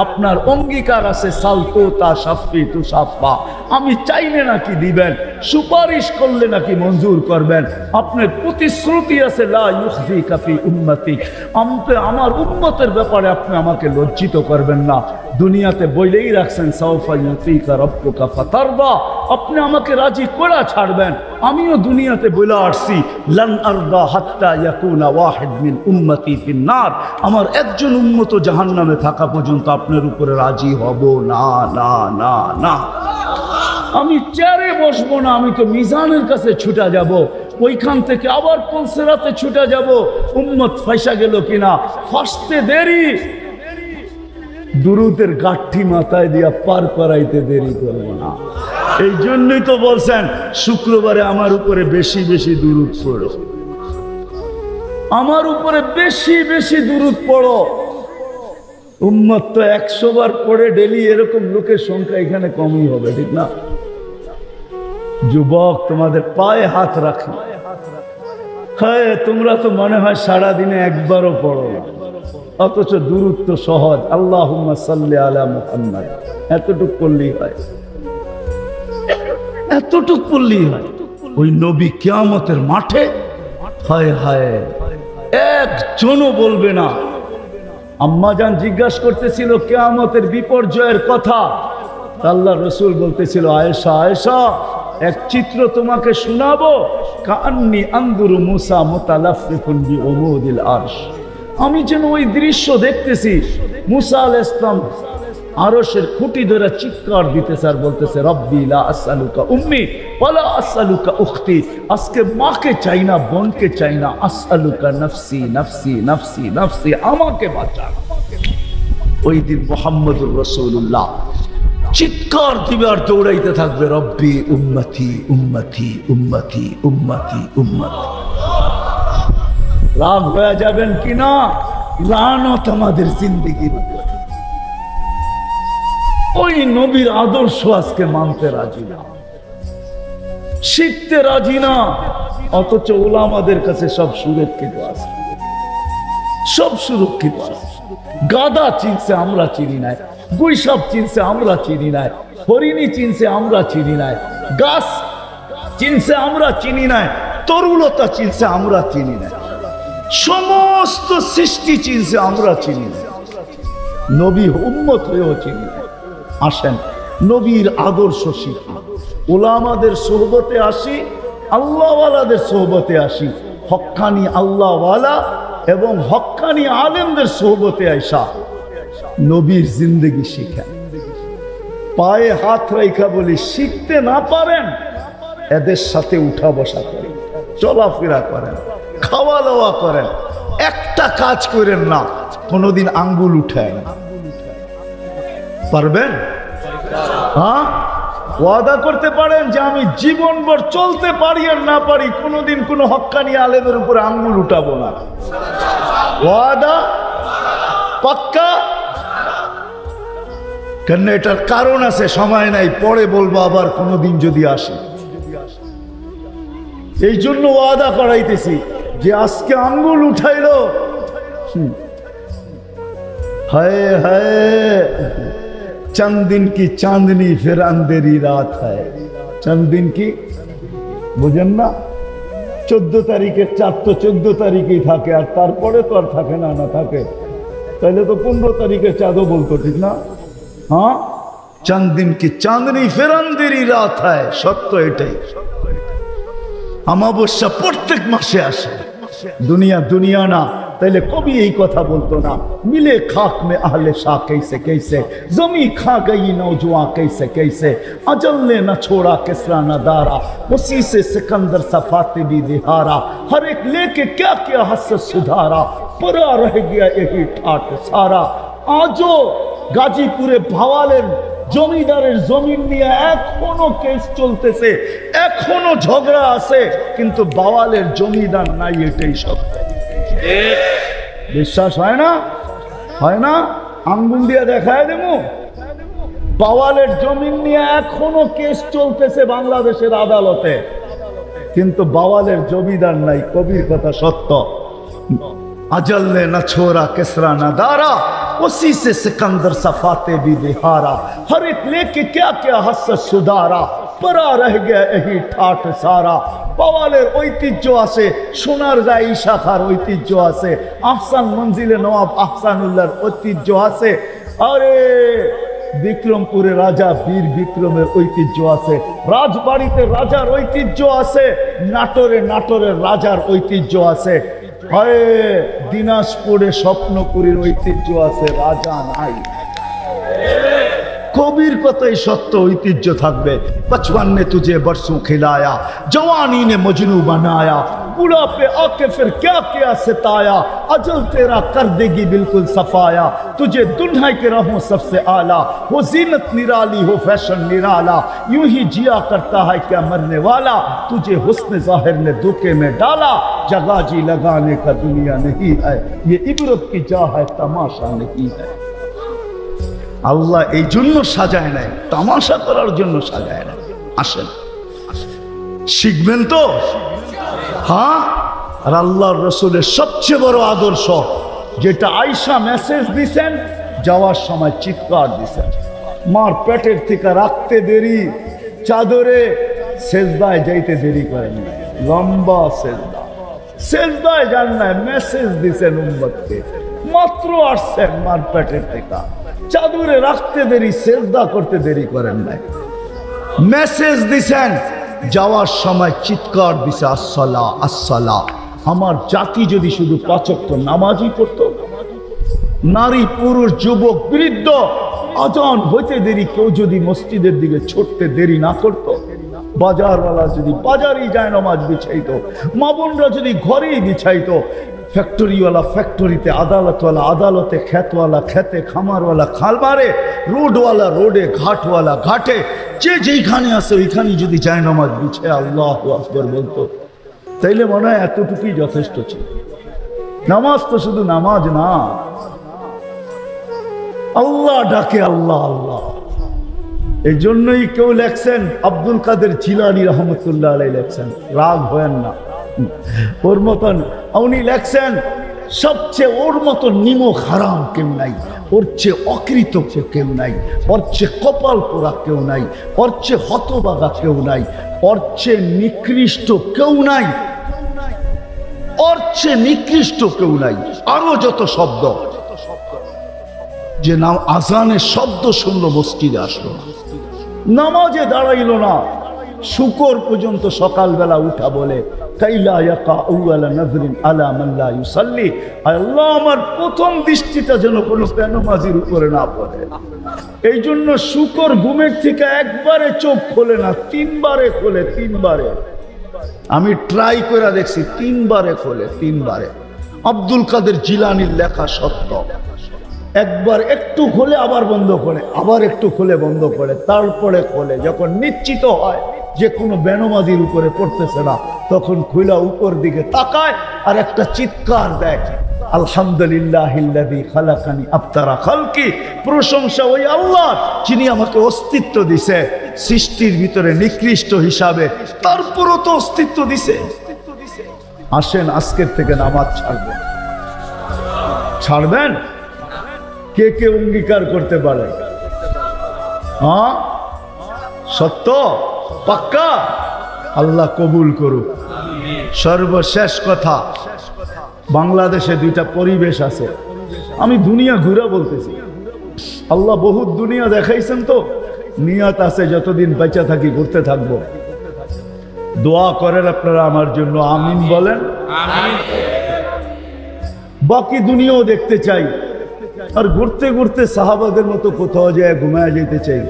আপনার অঙ্গীকার আছে, সালতো তা সাফি তু সাফা, আমি চাইলে নাকি দিবেন, সুপারিশ করলে নাকি মঞ্জুর করবেন। আপনার প্রতিশ্রুতি আছে, লা ইউখজিকা ফি উম্মতি, আমার উম্মতের ব্যাপারে আপনি আমাকে লজ্জিত করবেন না। দুনিয়াতে বইলেই রাখছেন, সাউফা ইউতিকা রাব্বুকা ফাতারদা, আপনি আমাকে রাজি করে ছাড়বেন। আমিও দুনিয়াতে বলে আসছি, লান আরদা হাত্তা ইয়াকুনা ওয়াহিদ মিন উম্মতি ফিন নার, আমার একজন উম্মত জাহান্নামে থাকা পর্যন্ত আপনার উপরে রাজি হব না, না, না, না। আমি চেয়ারে বসবো না, আমি তো মিজানের কাছে ছুটা যাব, ওইখান থেকে আবার পুলসেরাতে ছুটা যাব, উম্মত ফাইসা গেল কিনা, ফাঁসতে দেরি, দুরুদের গাঠি মাথায় দিয়া পার করাইতে দেরি করবো না। এই জন্যই তো বলছেন শুক্রবারে আমার উপরে বেশি বেশি দুরুদ পড়ো, আমার উপরে বেশি বেশি দুরুদ পড়ো। উম্মত তো 100 বার পড়ে ডেলি, এরকম লোকের সংখ্যা এখানে কমই হবে, ঠিক না? যুবক, তোমাদের পায়ে হাত রাখি, হ্যাঁ তোমরা তো মনে হয় সারাদিনে একবারও পড়ো না, অথচ দুরুদ তো সহজ, আল্লাহুম্মা সাল্লি আলা মুহাম্মাদ, এতটুক পড়লেই হয়, এতটুক পড়লেই হয়। ওই নবী কিয়ামতের মাঠে, হায় হায়, একজনও বলবে না আম্মাজান জিজ্ঞাসা করতেছিল কিয়ামতের বিপর্যয়ের কথা। আল্লাহ রসুল বলতেছিল, আয়েশা আয়েশা, এক চিত্র তোমাকে শোনাবো। কান্নি আনদুরু মুসা মুতালাফফিকুন বিউমুদিল আরশ, আমি যেন ওই দৃশ্য দেখতেছি। মুসা আলাইহিস সালাম আরশের খুঁটি ধরে চিৎকার দিতেছে আর বলতেছে, রব্বি লা আসআলুকা উম্মি ওয়ালা আসআলুকা উখতি, আজকে মাকে চাই না, বোনকে চাই না, আসআলুকা নফসি নফসি নফসি নফসি, আমাকে বাঁচা। ওই দিন মুহাম্মদুর রাসূলুল্লাহ চিৎকার দিবে আর দৌড়াইতে থাকবে, রব্বি উম্মতি উম্মতি উম্মতি উম্মতি উম্মতি। রাগ হয়ে যাবেন কিনা, লানত আমাদের জিন্দেগির উপর। ওই নবীর আদর্শ আজকে মানতে রাজি না, শিখতে রাজি না, অথচ ওলামাদের কাছে সব সুরক্ষিত আছে, সব সুরক্ষিত আছে। গাদা চিনছে আমরা চিনি নাই, গুইসাপ চিনছে আমরা চিনি নাই, হরিণী চিনছে আমরা চিনি নাই, গাছ চিনছে আমরা চিনি নাই, তরুলতা চিনছে আমরা চিনি নাই, সমস্ত সৃষ্টি চিনছে আমরা চিনি নাই, নবী উম্মত হয়েও চিনি নাই। আসেন নবীর আদর্শ শিখি, ওলামাদের সোহবতে আসি, আল্লাহওয়ালাদের সোহবতে আসি, হক্কানি আল্লাহওয়ালা এবং হক্কানি আলেমদের সোহবতে আইসা নবীর জিন্দগি শিখেন। পায়ে হাত রেখা বলি, শিখতে না পারেন এদের সাথে উঠা বসা করেন, চলাফেরা করেন, খাওয়া দাওয়া করেন, একটা কাজ করেন না কোনোদিন আঙ্গুল উঠায় না। পারবেন? হ্যাঁ, ওয়াদা করতে পারেন যে আমি জীবনভর চলতে পারি আর না পারি কোনোদিন কোনো হক্কানি আলেমের উপরে আঙ্গুল উঠাবো না। ওয়াদা পাক্কা? কেন এটার কারণ আছে, সময় নাই, পরে বলবো আবার কোনোদিন যদি আসে। এই জন্য ওয়াদা করাইতেছি যে আজকে আঙ্গুল উঠাইলো, হায় হায় चंद दिन की चांदनी फिर अंधेरी रात है। चंद दिन की বুঝেন না, 14 তারিখের চাঁদ তো 14 তারিখেই থাকে, আর তারপরে তো আর থাকে না, না থাকে তাহলে তো 15 তারিখের চাঁদও বলতো, ঠিক না? হ্যাঁ, चंद दिन की चांदनी फिर अंधेरी रात है, সত্য এটাই। অমাবস্যা প্রত্যেক মাসে আসে, দুনিয়া দুনিয়া না, তাইলে কবি এই কথা বলতো না, মিলে খাক में आहले शाह कैसे कैसे, जमी खा गई नौजवान कैसे कैसे, अजल ने न छोड़ा किसरा न दारा, उसी से सिकंदर सफाते भी दिहारा, हर एक लेके क्या क्या हसरत सुधारा, परा रह गया यही ठाट सारा। आजो গাজীপুরে ভাওয়ালের জমিদারের জমিন নিয়ে এখনো কেস চলতেছে, এখনো ঝগড়া আছে, কিন্তু বাওয়ালের জমিদার নাই, এটাই সত্য। বিশ্বাস হয় না? হয় না? আঙ্গুল দিয়ে দেখায় দেবো, বাওয়ালের জমিন নিয়ে এখনো কেস চলতেছে বাংলাদেশের আদালতে, কিন্তু বাওয়ালের জমিদার নাই, কবির কথা সত্য। अजल ने न छोड़ा किसरा न दारा, उसी से सिकंदर सफाते भी बिहारा, हर एक लेके क्या क्या हसरत सुधारा, परा रह गया यही ठाट सारा। বাওয়ালের ঐতিহ্য আছে, সোনার গাই শাখার ঐতিহ্য আছে, আহসান মঞ্জিলে নওয়াব আহসানুল্লাহর ঐতিহ্য আছে, আরে বিক্রমপুরে রাজা বীর বিক্রমের ঐতিহ্য আছে, রাজবাড়িতে রাজার ঐতিহ্য আছে, নাটোরের রাজার ঐতিহ্য আছে, হয় দিনাজপুরে স্বপ্নপুরীর ঐতিহ্য আছে, রাজা নাই। কবির কথাই সত্য, ঐতিহ্য থাকবে। बचपन ने तुझे बरसों खिलाया, जवानी ने मजनू बनाया, बुढ़ापे आके फिर क्या क्या सिताया, अजल तेरा कर देगी बिल्कुल सफाया, तुझे दुल्हा के रहूं सबसे आला, हो जीनत निराली हो फैशन निराला, यूं ही जिया करता है क्या मरने वाला, तुझे हुस्न जाहिर ने धोखे में डाला, जगह जी लगाने का दुनिया नहीं है, ये इबरत की जा है तमाशा नहीं है। আল্লাহ এই জন্য সাজায় নাই, তামাশা করার জন্য সাজায় নাই। আসেন শিখবেন তো? হ্যাঁ। আর আল্লাহর রাসূলের সবচেয়ে বড় আদর্শ যেটা আয়েশা মেসেজ দিছেন, যাওয়ার সময় চিৎকার দিছেন, মার পেটের থেকে রাখতে দেরি, চাদরে সেজদায় যাইতে দেরি করেন না, লম্বা সেজদায় যান না, মেসেজ দিছেন উম্মতকে, মাত্র আসছেন মার পেটের থেকে, চাদরে রাখতে দেরি, সেজদা করতে দেরি করেন নাই। মেসেজ দিছেন, যাওয়ার সময় চিৎকার দিছে আসসালা আসসালা। আমার জাতি যদি শুধু 5 ওয়াক্ত নামাজই পড়তো, নারী পুরুষ যুবক বৃদ্ধ আজান হইতে দেরি কেউ যদি মসজিদের দিকে ছুটতে দেরি না করতো, বাজারওয়ালা যদি বাজারেই যায় নামাজ বিছাইতো, মা বোনরা যদি ঘরেই বিছাইতো, ফ্যাক্টরিওয়ালা ফ্যাক্টরিতে, আদালতওয়ালা আদালতে, খেতওয়ালা খেতে, খামারওয়ালা খামারে, রোডওয়ালা রোডে, ঘাটওয়ালা ঘাটে, যে যেইখানে আছে ওইখানে যদি যায় নামাজ বিছে আল্লাহু আকবার বলতো, তাইলে মনে হয় এতটুকুই যথেষ্ট ছিল। নামাজ তো শুধু নামাজ না, আল্লাহ ডাকে আল্লাহ আল্লাহ। এই জন্যই কেউ লেখছেন, আব্দুল কাদের জিলানী রহমতুল্লাহ আলাইহি লেখছেন, রাগ হয়েন না, ওর মতন উনি লেখছেন, সবচেয়ে ওর মতো নিমক হারাম কেউ নাই, ওর চেয়ে অকৃতজ্ঞ কেউ নাই, ওর চেয়ে কপাল পোড়া কেউ নাই, ওর চেয়ে হতবাগা কেউ নাই, ওর চেয়ে নিকৃষ্ট কেউ নাই, ওর চেয়ে নিকৃষ্ট কেউ নাই। আরো যত শব্দ, যে নাম আজানের শব্দ শুনলো মসজিদে আসলো না, নামাজে দাঁড়াইলো না, শুকর পর্যন্ত সকালবেলা উঠা বলে কাইলা ইয়াকা আউয়ালা নাযরিন আলা মান লা ইউসাল্লি, আল্লাহ আমার প্রথম দৃষ্টিটা যেন কোনো বেনামাজির উপরে না পড়ে। এই জন্য শুকর ঘুমের থেকে একবারে চোখ খোলে না, 3 বারে খোলে, 3 বারে। আমি ট্রাই করে দেখছি, 3 বারে খোলে, 3 বারে। আব্দুল কাদের জিলানীর লেখা সত্য। একবার একটু খোলে আবার বন্ধ করে, আবার একটু খোলে বন্ধ করে, তারপরে খোলে। যখন নিশ্চিত হয় যে কোনো বেনামাজির উপরে পড়তেছে না, তখন খুলা উপর দিকে তাকায় আর একটা চিৎকার দেয়, আলহামদুলিল্লাহিল্লাযী খালাকানি আফতারা খালকি। প্রশংসা ওই আল্লাহ যিনি আমাকে অস্তিত্ব দিছে সৃষ্টির ভিতরে নিকৃষ্ট হিসাবে, তারপরও তো অস্তিত্ব দিছে। আসেন আজকের থেকে নামাজ ছাড়বেন। ছাড়বেন? কে কে অঙ্গীকার করতে পারে? হ্যাঁ, সত্য, পাক্কা? আল্লাহ কবুল করুক। সর্বশেষ কথা, বাংলাদেশে 2টা পরিবেশ আছে। আমি দুনিয়া ঘুরে বলতেছি, আল্লাহ বহুত দুনিয়া দেখাইছেন, তো নিয়ত আছে যতদিন বেঁচে থাকি ঘুরতে থাকবো। দোয়া করেন আপনারা আমার জন্য, আমিন বলেন। বাকি দুনিয়াও দেখতে চাই, আর ঘুরতে ঘুরতে সাহাবাদের মতো কোথাও যায় ঘুমায় যেতে চাই।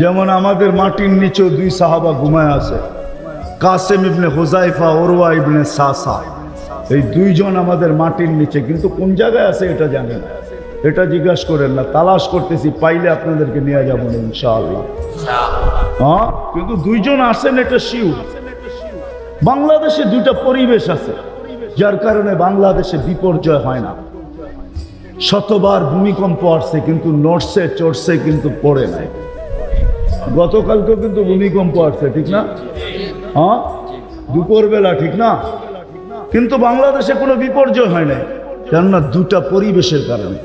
যেমন আমাদের মাটির নিচেও 2 সাহাবা ঘুমায় আছে, কাসেম ইবনে হুজাইফা, উরওয়া ইবনে সাসা। এই 2 জন আমাদের মাটির নিচে, কিন্তু কোন জায়গায় আছে এটা জানি না, এটা জিজ্ঞাসা করেন না, তালাশ করতেছি, পাইলে আপনাদেরকে নিয়ে যাবো না ইনশাআল্লাহ। হ্যাঁ, কিন্তু 2 জন আসেন, এটা শিওর। বাংলাদেশে 2টা পরিবেশ আছে, যার কারণে বাংলাদেশে বিপর্যয় হয় না। শতবার ভূমিকম্প আসছে, কিন্তু নড়ছে চড়ছে, কিন্তু পড়ে নাই। গতকালকেও কিন্তু ভূমিকম্প আসছে, ঠিক না? হ্যাঁ, দুপুরবেলা, ঠিক না? কিন্তু বাংলাদেশে কোনো বিপর্যয় হয় নাই, কেননা 2টা পরিবেশের কারণে।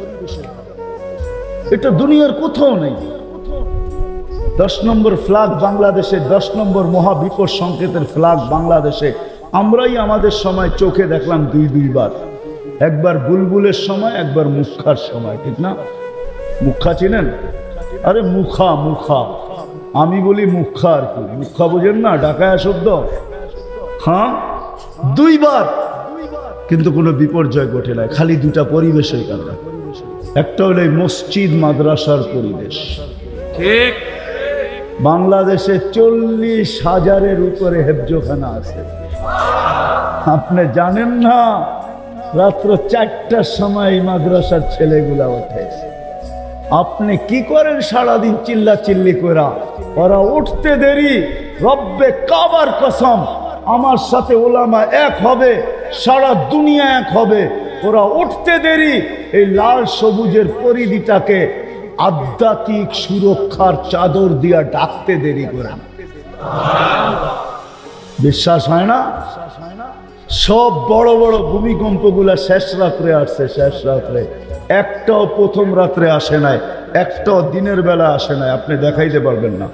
এটা দুনিয়ার কোথাও নেই। 10 নম্বর ফ্ল্যাগ বাংলাদেশে, 10 নম্বর মহাবিপদ সংকেতের ফ্ল্যাগ বাংলাদেশে। আমরাই আমাদের সময় চোখে দেখলাম 2 বার, একবার বুলবুলের সময়, একবার মুখার সময়, ঠিক না? মুখা চিনেন? আরে মুখা, মুখা, আমি বলি মুখা, আর কি মুখা বোঝেন না? ঢাকায় শব্দ। হ্যাঁ, 2 বার, কিন্তু কোনো বিপর্যয় ঘটে নাই, খালি 2টা পরিবেশের কারণে। একটা হলো মসজিদ মাদ্রাসার পরিবেশ। ঠিক, বাংলাদেশে 40,000-এর উপরে হেফজোখানা আছে। আপনি জানেন না, রাত্র 4টার সময় এই মাদ্রাসার ছেলেগুলা ওঠে। আপনি কি করেন সারাদিন চিল্লা চিল্লি করা? ওরা উঠতে দেরি, রব্বে কাবার কসম, আমার সাথে ওলামা এক হবে, সারা দুনিয়া এক হবে। ওরা উঠতে দেরি, এই লাল সবুজের পরিধিটাকে আধ্যাত্মিক সুরক্ষার চাদর দিয়া ডাকতে দেরি করেন। বিশ্বাস হয় না? সব বড় বড় ভূমিকম্পগুলা শেষ রাত্রে আসছে, শেষ রাত্রে। একটাও প্রথম রাত্রে আসে নাই, একটাও দিনের বেলা আসে নাই, আপনি দেখাইতে পারবেন না।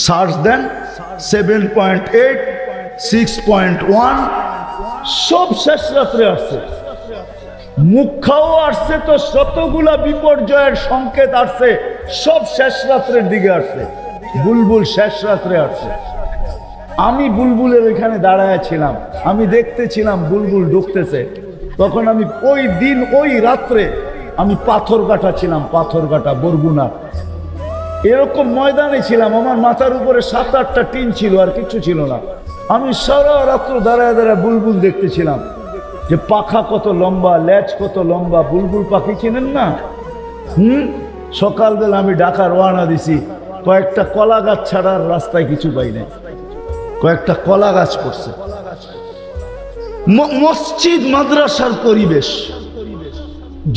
সার্চ দেন, 7.8, 6.1, সব শেষ রাত্রে আসছে। মুখাও আসছে তো শতগুলা বিপর্যয়ের সংকেত আসছে, সব শেষ রাত্রের দিকে আসছে। বুলবুল শেষ রাত্রে আসছে। আমি বুলবুলের এখানে দাঁড়ায় ছিলাম, আমি দেখতেছিলাম বুলবুল ঢুকতেছে। তখন আমি ওই দিন ওই রাত্রে আমি পাথরঘাটা ছিলাম, পাথরঘাটা বরগুনা, এরকম ময়দানে ছিলাম। আমার মাথার উপরে 7-8টা টিন ছিল, আর কিছু ছিল না। আমি সারা রাত্র দাঁড়ায় দাঁড়ায় বুলবুল দেখতেছিলাম, যে পাখা কত লম্বা, লেজ কত লম্বা। বুলবুল পাখি চিনেন না? সকালবেলা আমি ঢাকা রওনা দিছি, কয়েকটা কলা গাছ ছাড়ার রাস্তায় কিছু পাই নাই, কয়েকটা কলা গাছ পড়ছে। মসজিদ মাদ্রাসার পরিবেশ,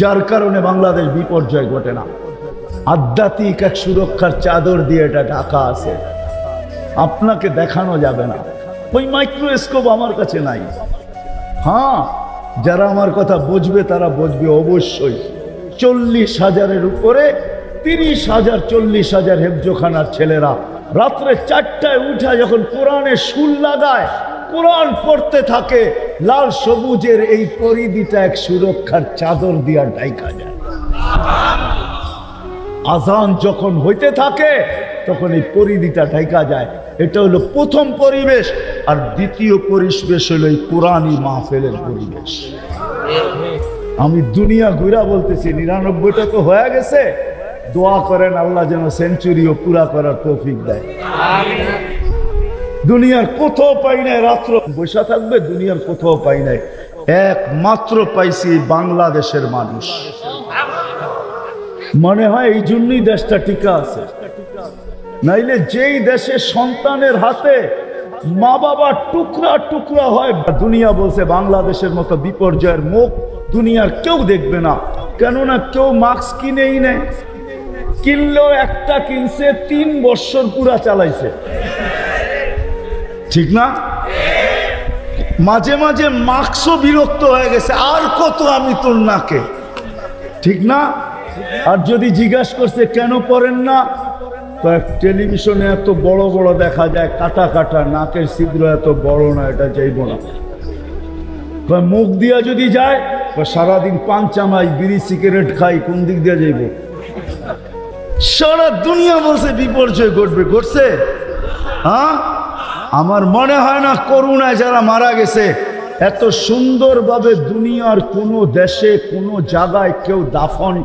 যার কারণে বাংলাদেশ বিপর্যয় ঘটে না। আধ্যাত্মিক এক সুরক্ষার চাদর দিয়ে এটা ঢাকা আছে, আপনাকে দেখানো যাবে না। ওই মাইক্রোস্কোপ আমার কাছে নাই। হ্যাঁ, যারা আমার কথা বুঝবে তারা বুঝবে অবশ্যই। 40,000-এর উপরে 30,000 40,000 হেফজোখানার ছেলেরা রাত্রে 4টায় উঠা যখন কোরআনে সুর লাগায়, কোরআন পড়তে থাকে, লাল সবুজের এই পরিধিটা এক সুরক্ষার চাদর দিয়া ঢাকা যায়। আজান যখন হইতে থাকে তখন এই পরিধিটা ঢাকা যায়। এটা হলো প্রথম পরিবেশ। আর দ্বিতীয় পরিবেশ হলো এই কোরআনী মাহফিলের পরিবেশ। আমি দুনিয়া ঘুরা বলতেছি, 99টা তো হয়ে গেছে। দোয়া করেন আল্লাহ যেন সেঞ্চুরিও পুরা করার তৌফিক দেয়। দুনিয়ার কোথাও পাই নাই, রাত্র বসে থাকবে, দুনিয়ার কোথাও পাই নাই। একমাত্র পাইছি বাংলাদেশের মানুষ। মনে হয় এই জন্যই দেশটা টিকা আছে। নাইলে যেই দেশে সন্তানের হাতে মা বাবা টুকরা টুকরা হয়, দুনিয়া বলছে বাংলাদেশের মতো বিপর্যয়ের মুখ দুনিয়ার কেউ দেখবে না। কেননা কেউ মাস্ক কিনেই নেয়, কিনলেও একটা কিনছে 3 বছর পুরা চালাইছে, ঠিক না? মাঝে মাঝে মাস্কও বিরক্ত হয়ে গেছে, আর কত আমি তোর নাকে, ঠিক না? আর যদি জিজ্ঞাসা করছে কেন পড়েন না, টেলিভিশনে এত বড় বড় দেখা যায়, কাটা কাটা, নাকের ছিদ্র এত বড় না, এটা যাইব না। মুখ দিয়া যদি যায়, সারাদিন পান চামাই, বিড়ি সিগারেট খাই, কোন দিক দিয়ে যাইব? সারা দুনিয়া বলছে বিপর্যয় ঘটবে, ঘটছে। হ্যাঁ, আমার মনে হয় না করোনায় যারা মারা গেছে এত সুন্দরভাবে দুনিয়ার কোনো দেশে কোনো জায়গায় কেউ দাফন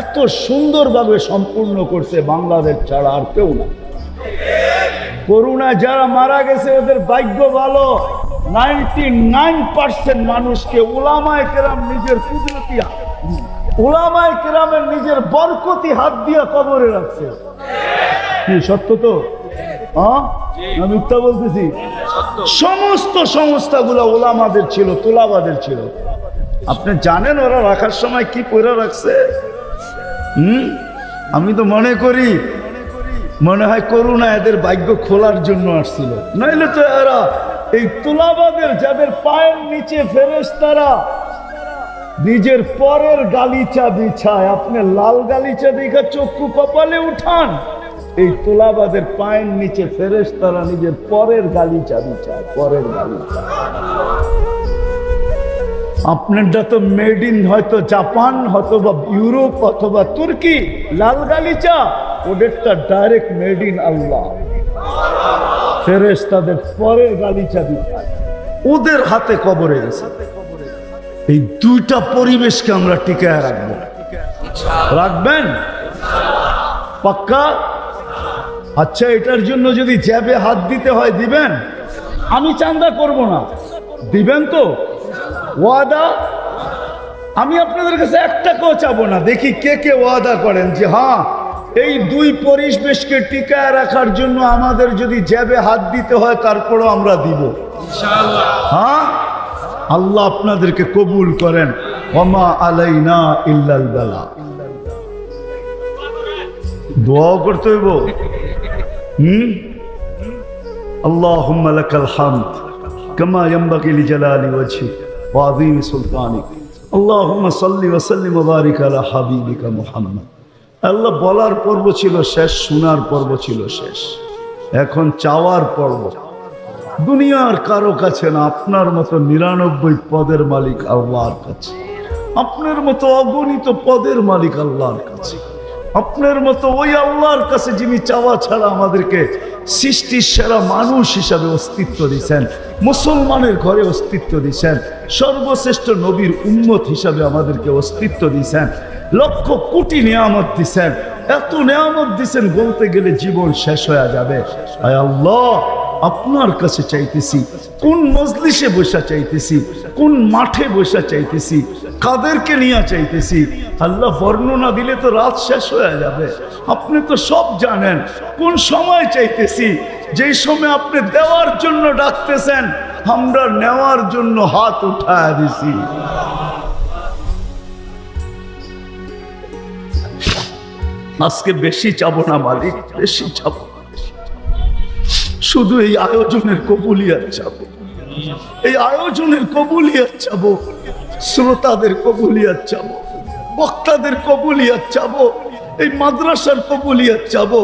এত সুন্দরভাবে সম্পূর্ণ করছে বাংলাদেশ ছাড়া আর কেউ না। করোনায় যারা মারা গেছে ওদের ভাগ্য ভালো। 99% মানুষকে উলামায়ে কেরাম নিজের কুদরতি, উলামায়ে কেরামের নিজের বরকতি হাত দিয়ে কবরে রাখছে। কি সত্য তো? হ্যাঁ, আমি মিথ্যা বলতেছি? সমস্ত সংস্থাগুলো ওলামাদের ছিল, তোলাবাদের ছিল। আপনি জানেন ওরা রাখার সময় কি করে রাখছে? আমি তো মনে হয় করোনা এদের ভাগ্য খোলার জন্য আসছিল। নাইলে তো এরা এই তোলাবাদের, যাদের পায়ের নিচে ফেরেশতারা নিজের পরের গালিচা বিছায়, আপনি লাল গালিচা দেখা চক্ষু কপালে উঠান, এই তোলাবাদের পায়ের নিচে ফেরেশতারা নিজের পরের গালিচা বিছায়, পরের গালিচা। আপনারটা তো মেড ইন হয়তো জাপান, অথবা ইউরোপ, অথবা তুর্কি, লাল গালিচা। ওদেরটা ডাইরেক্ট মেড ইন আল্লাহ। ফেরেশতাদের পরের গালিচা বিছায়, ওদের হাতে কবরে গেছে। এই দুইটা পরিবেশকে আমরা টিকায় রাখবো। রাখবেন পাক্কা? আচ্ছা, এটার জন্য যদি জ্যাবে হাত দিতে হয় দিবেন? আমি চান্দা করব না, দিবেন তো? ওয়াদা? আমি আপনাদের কাছে 1 টাকাও চাবো না। দেখি কে কে ওয়াদা করেন যে হ্যাঁ, এই দুই পরিবেশকে টিকায় রাখার জন্য আমাদের যদি জ্যাবে হাত দিতে হয় তারপরও আমরা দিব ইনশাআল্লাহ। হ্যাঁ, আল্লাহ আপনাদেরকে কবুল করেন। ওমা আলাইনা ইল্লাল বালা। দোয়া করতে হইব। আল্লাহুম্মা লাকাল হামদ কামা ইয়ানবাগি লিজালালি ওয়াজহিক ওয়া আযীমি সুলতানিক। আল্লাহুম্মা সাল্লি ওয়া সাল্লিম ওয়া বারিক আলা হাবিবিকা মুহাম্মদ। আল্লাহ বলার পর্ব ছিল শেষ, শোনার পর্ব ছিল শেষ, এখন চাওয়ার পর্ব। দুনিয়ার কারো কাছে না, আপনার মতো 99 পদের মালিক আল্লাহর কাছে। আপনার মতো অগণিত পদের মালিক আল্লাহর কাছে, আপনার মতো ওই আল্লাহর কাছে যিনি চাওয়া ছাড়া আমাদেরকে সৃষ্টির সেরা মানুষ হিসাবে অস্তিত্ব দিয়েছেন, মুসলমানের ঘরে অস্তিত্ব দিয়েছেন, সর্বশ্রেষ্ঠ নবীর উম্মত হিসাবে আমাদেরকে অস্তিত্ব দিয়েছেন, লক্ষ কোটি নিয়ামত দিয়েছেন, এত নিয়ামত দিয়েছেন বলতে গেলে জীবন শেষ হয়ে যাবে। আয় আল্লাহ, আপনার কাছে চাইতেছি, কোন মজলিসে বসা চাইতেছি, কোন মাঠে বসা চাইতেছি, কাদেরকে নিয়ে চাইতেছি। আল্লাহ বর্ণনা দিলে তো রাত শেষ হয়ে যাবে। আপনি তো সব জানেন কোন সময় চাইতেছি, যেই সময় আপনি দেওয়ার জন্য ডাকতেছেন, আমরা নেওয়ার জন্য হাত উঠায় দিছি। আজকে বেশি চাবো না মালিক, বেশি চাবো, শুধু এই আয়োজনের কবুলিয়াত চাবো, এই আয়োজনের কবুলিয়াত চাবো, শ্রোতাদের কবুলিয়াত চাবো, বক্তাদের কবুলিয়াত চাবো, এই মাদ্রাসার কবুলিয়াত চাবো।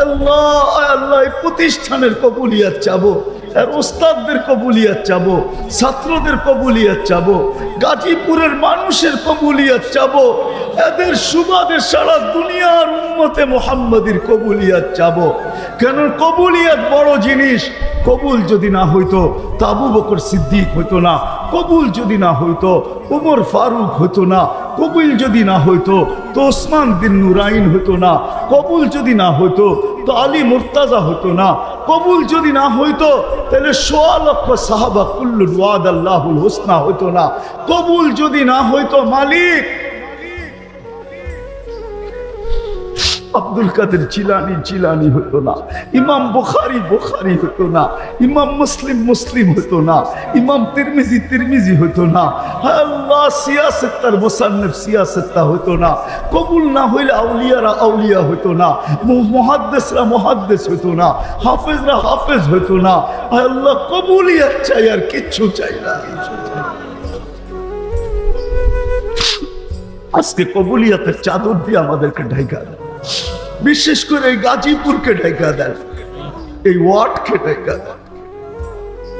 আল্লাহ আল্লাহ, এই প্রতিষ্ঠানের কবুলিয়াত চাবো, আর ওস্তাদদের কবুলিয়াত চাবো, ছাত্রদের কবুলিয়াত চাবো, গাজীপুরের মানুষের কবুলিয়াত চাবো, এদের সুবাদে সারা দুনিয়ার উম্মতে মুহাম্মাদির কবুলিয়াত চাবো। কেন কবুলিয়াত বড় জিনিস। কবুল যদি না হইতো তো আবু বকর সিদ্দিক হইতো না, কবুল যদি না হইতো উমর ফারুক হইতো না, কবুল যদি না হইতো তো ওসমান বিন নুরাইন হইতো না, কবুল যদি না হইতো তো আলী মুর্তাজা হইতো না, কবুল যদি না হইতো তাহলে ১৬ লক্ষ সাহাবা কুল্লু ওয়াদাল্লাহুল হুসনা হইতো না, কবুল যদি না হইতো মালিক আব্দুল কাদের জিলানি জিলানি হতো না, ইমাম বুখারী বুখারী হতো না, ইমাম মুসলিম মুসলিম হতো না, ইমাম তিরমিজি তিরমিজি হতো না, আল্লাহ সিয়াসত্তার মুসান্নিফ সিয়াসত্তা হতো না, কবুল না হইলে আউলিয়ারা আউলিয়া হতো না, মুহাদ্দিসরা মুহাদ্দিস হতো না, হাফেজরা হাফেজ হতো না। আল্লাহ কবুলিয়াত চাই, আর কিচ্ছু চাই না। আজকে কবুলিয়াতের চাদর দিয়ে আমাদেরকে ঢাকা দেন, বিশেষ করে এই গাজীপুরকে ঢাকা দেন, এই ওয়ার্ডকে ঢাকা দেন,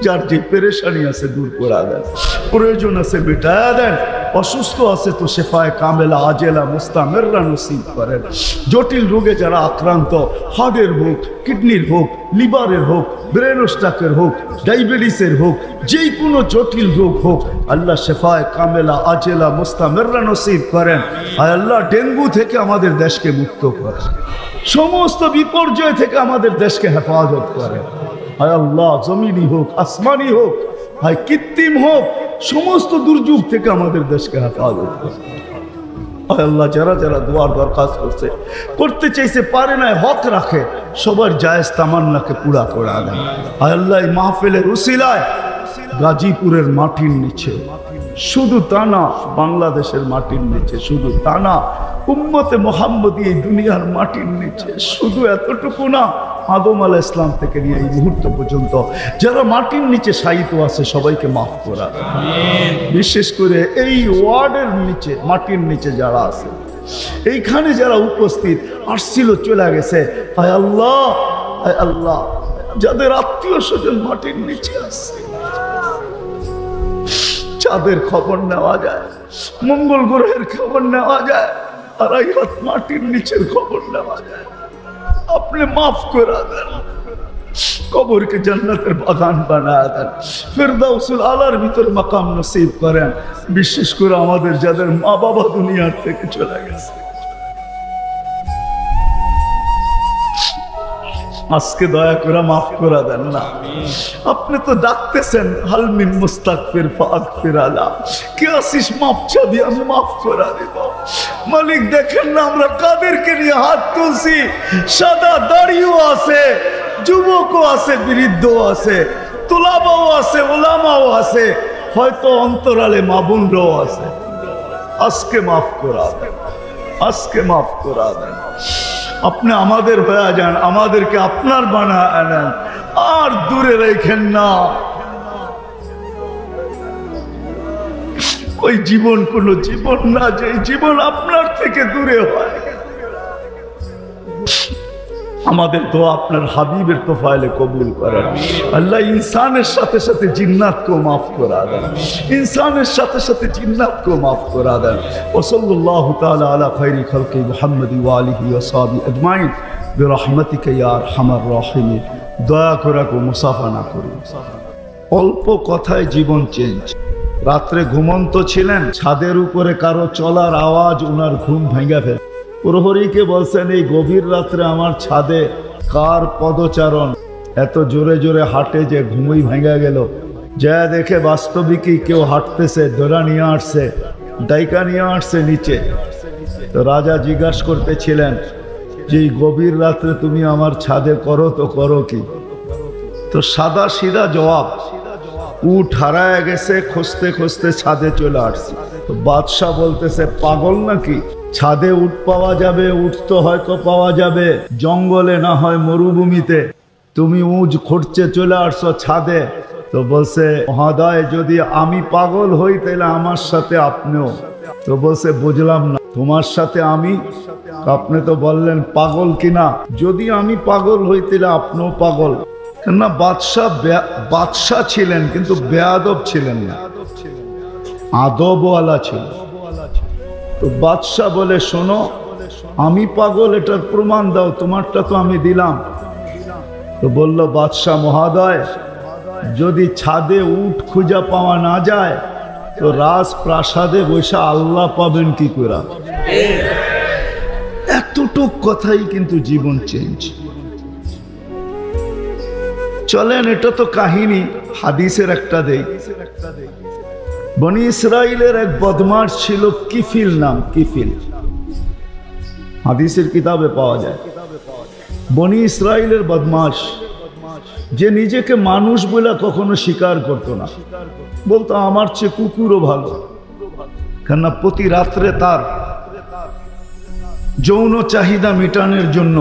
যার যে পেরেশানি আছে দূর করে দেন, প্রয়োজন আছে মিটায়া দেন, অসুস্থ আছে তো শেফায়ে কামেলা আজেলা মুস্তামেররা নসিব করেন। জটিল রোগে যারা আক্রান্ত, হার্টের হোক, কিডনির হোক, লিভারের হোক, ব্রেন স্ট্রোকের হোক, ডায়াবেটিসের হোক, যে কোনো জটিল রোগ হোক, আল্লাহ শেফায়ে কামেলা আজেলা মুস্তামেররা নসিব করেন। আর আল্লাহ ডেঙ্গু থেকে আমাদের দেশকে মুক্ত করেন, সমস্ত বিপর্যয় থেকে আমাদের দেশকে হেফাজত করেন। হায় আল্লাহ, জমিনি হোক, আসমানি হোক, হায় কৃত্রিম হোক, সমস্ত দুর্যোগ থেকে আমাদের দেশকে হেফাজত করেন। হায় আল্লাহ, যারা যারা দোয়ার দরখাস্ত করছে, করতে চাইছে, পারে না, হক রাখে, সবার জায়েজ তামান্নাকে পুরা করে দেন। হায় আল্লাহ, এই মাহফিলের উসিলায় গাজীপুরের মাটির নিচে, শুধু তা না বাংলাদেশের মাটির নিচে, শুধু তা না উম্মতে মুহাম্মদী এই দুনিয়ার মাটির নিচে, শুধু এতটুকু না, আদম আলাইহিস সালাম থেকে নিয়ে এই মুহূর্ত পর্যন্ত যারা মাটির নিচে শায়িত আছে সবাইকে মাফ করা। বিশেষ করে এই ওয়ার্ডের নিচে, মাটির নিচে যারা আছে, এইখানে যারা উপস্থিত আসছিল, চলে গেছে, হায় আল্লাহ, হায় আল্লাহ, যাদের আত্মীয় স্বজন মাটির নিচে আছে, চাঁদের খবর নেওয়া যায়, মঙ্গল গ্রহের খবর নেওয়া যায়, আর এই মাটির নিচের খবর নেওয়া যায়, আপনি মাফ করে দেন, কবরকে জান্নাতের বাগান বানায় দেন, ফিরদাউসুল আলার ভিতর মাকাম নসিব করেন। বিশেষ করে আমাদের যাদের মা বাবা দুনিয়ার থেকে চলে গেছে, আজকে দয়া করে মাফ করে দেন না। আপনি তো ডাকতেছেন, হালমিন মুস্তাগফির ফাগফির আলা, কে আসিস মাফ চাবি, আমি মাফ করে দেব। মালিক দেখেন না আমরা কাদেরকে নিয়ে হাত তুলছি, সাদা দাড়িও আছে, যুবকও আছে, বৃদ্ধও আছে, তুলাবাও আছে, ওলামাও আছে, হয়তো অন্তরালে মা বোনরাও আছে। আজকে মাফ করা দেন, আজকে মাফ করা দেন। আপনি আমাদের হয়ে যান, আমাদেরকে আপনার বানায় আনেন, আর দূরে রেখেন না। ওই জীবন কোন জীবন না, যে জীবন আপনার থেকে দূরে হয়। আমাদের দোয়া আপনার হাবিবের তোফাইলে কবুল করেন। আল্লাহ ইনসানের সাথে সাথে জিন্নাতকেও মাফ করা দেন, ইনসানের সাথে সাথে জিন্নাতকেও মাফ করা দেন। ওয়া সাল্লাল্লাহু তাআলা আলা খায়রি খালকি মুহাম্মাদি ওয়া আলিহি ওয়া সাহবিহি আজমাইন বিরহমাতিকা ইয়া আরহামার রাহিমিন। দয়া করে মুসাফা না করি। অল্প কথায় জীবন চেঞ্জ। রাত্রে ঘুমন্ত ছিলেন, ছাদের উপরে কারো চলার আওয়াজ ওনার ঘুম ভেঙে ফেলে। প্রহরীকে বলছেন, এই গভীর রাত্রে আমার ছাদে কার পদচারণ এত জোরে জোরে হাঁটে যে ঘুমই ভেঙে গেল। যা দেখে বাস্তবিকই কেউ হাঁটতেছে, ধরা নিয়ে আসছে, ডাইকা নিয়ে আসছে নিচে। তো রাজা জিজ্ঞাসা করতেছিলেন যে এই গভীর রাত্রে তুমি আমার ছাদে করো তো করো কি? তো সাদা সিধা জবাব, উঠ হারায় গেছে, খুঁজতে খুঁজতে ছাদে চলে আসছি। তো বাদশাহ বলতেছে, পাগল নাকি? ছাদে উঠ পাওয়া যাবে, উঠ তো হয়তো পাওয়া যাবে জঙ্গলে, না হয় মরুভূমিতে, তুমি উঠ খুঁজতে চলে আসছো ছাদে। তো বলছে, মহোদয় যদি আমি পাগল হই তাহলে আমার সাথে আপনিও। তো বলছে, বুঝলাম না, তোমার সাথে আমি? আপনি তো বললেন পাগল কিনা। যদি আমি পাগল হই তাহলে আপনিও পাগল। না, বাদশাহ ছিলেন কিন্তু বেয়াদব ছিলেন না, আদবওয়ালা ছিল। তো বাদশাহ বলে, শোনো, আমি পাগল এটার প্রমাণ দাও, তোমারটা তো আমি দিলাম। তো বলল বাদশাহ মহোদয়, যদি ছাদে উট খুঁজা পাওয়া না যায় তো রাজপ্রাসাদে বসে আল্লাহ পাবেন কি করে? এতটুক কথাই কিন্তু জীবন চেঞ্জ। চলেন, এটা তো কাহিনী, হাদিসের একটা দেই। বনি ইসরাইলের এক বদমাশ ছিল, কিফিল নাম। কিফিল হাদিসের কিতাবে পাওয়া যায়। বনি ইসরাইলের বদমাশ, যে নিজেকে মানুষ বলে কখনো স্বীকার করতো না, বলতো আমার চেয়ে কুকুরও ভালো। কেননা প্রতি রাত্রে তার যৌন চাহিদা মেটানোর জন্য,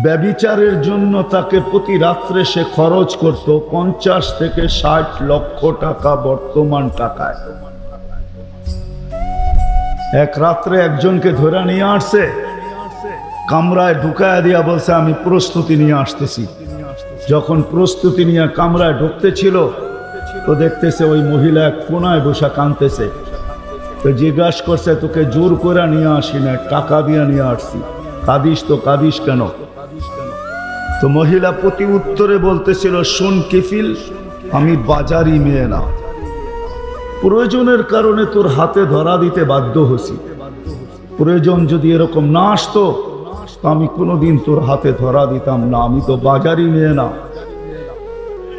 ব্যভিচারের জন্য তাকে প্রতি রাত্রে সে খরচ করত 50 থেকে 60 লক্ষ টাকা বর্তমান টাকায়। এক রাত্রে একজনকে ধরে নিয়ে আসছে, কামরায় ঢুকায় দিয়া বলছে, আমি প্রস্তুতি নিয়ে আসতেছি। যখন প্রস্তুতি নিয়ে কামরায় ঢুকতে ছিল তো দেখতেছে ওই মহিলা এক কোনায় বসে কাঁদতেছে। তো জিজ্ঞাসা করছে, তোকে জোর করে নিয়ে আসি না, টাকা দিয়ে নিয়ে আসছি, কাঁদিস তো কাঁদিস কেন? তো মহিলা প্রতি উত্তরে বলতেছিল, শোন কিফিল, আমি বাজারি মেয়ে না, প্রয়োজনের কারণে তোর হাতে ধরা দিতে বাধ্য হছি। প্রয়োজন যদি এরকম না আসতো আমি কোনোদিন তোর হাতে ধরা দিতাম না, আমি তো বাজারি মেয়ে না।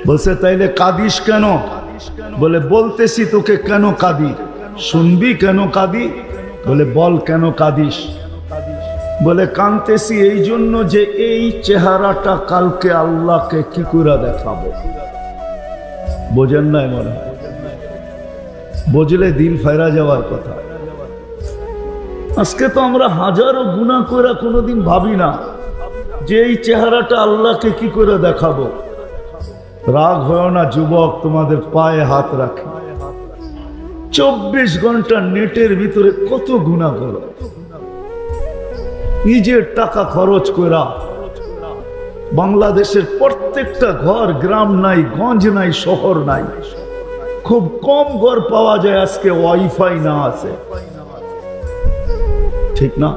বলছে, তাইলে কাঁদিস কেন? বলে, বলতেছি তোকে কেন কাঁদি, শুনবি কেন কাঁদি? বলে, বল কেন কাঁদিস? বলে, কাঁদতেছি এই জন্য যে এই চেহারাটা কালকে আল্লাহকে কি করে দেখাবো। বোঝেন নাই মনে হয়? বুঝলে দিল ফেরা যাওয়ার কথা। আজকে তো আমরা হাজারো গুনাহ করে কোনোদিন ভাবি না যে এই চেহারাটা আল্লাহকে কি করে দেখাবো। রাগ হয় না যুবক, তোমাদের পায়ে হাত রাখে। 24 ঘন্টা নেটের ভিতরে কত গুনাহ করো, নিজের টাকা খরচ করা। বাংলাদেশের প্রত্যেকটা ঘর, গ্রাম নাই, গঞ্জ নাই, শহর নাই, খুব কম ঘর পাওয়া যায় আজকে ওয়াইফাই না আছে। ঠিক না?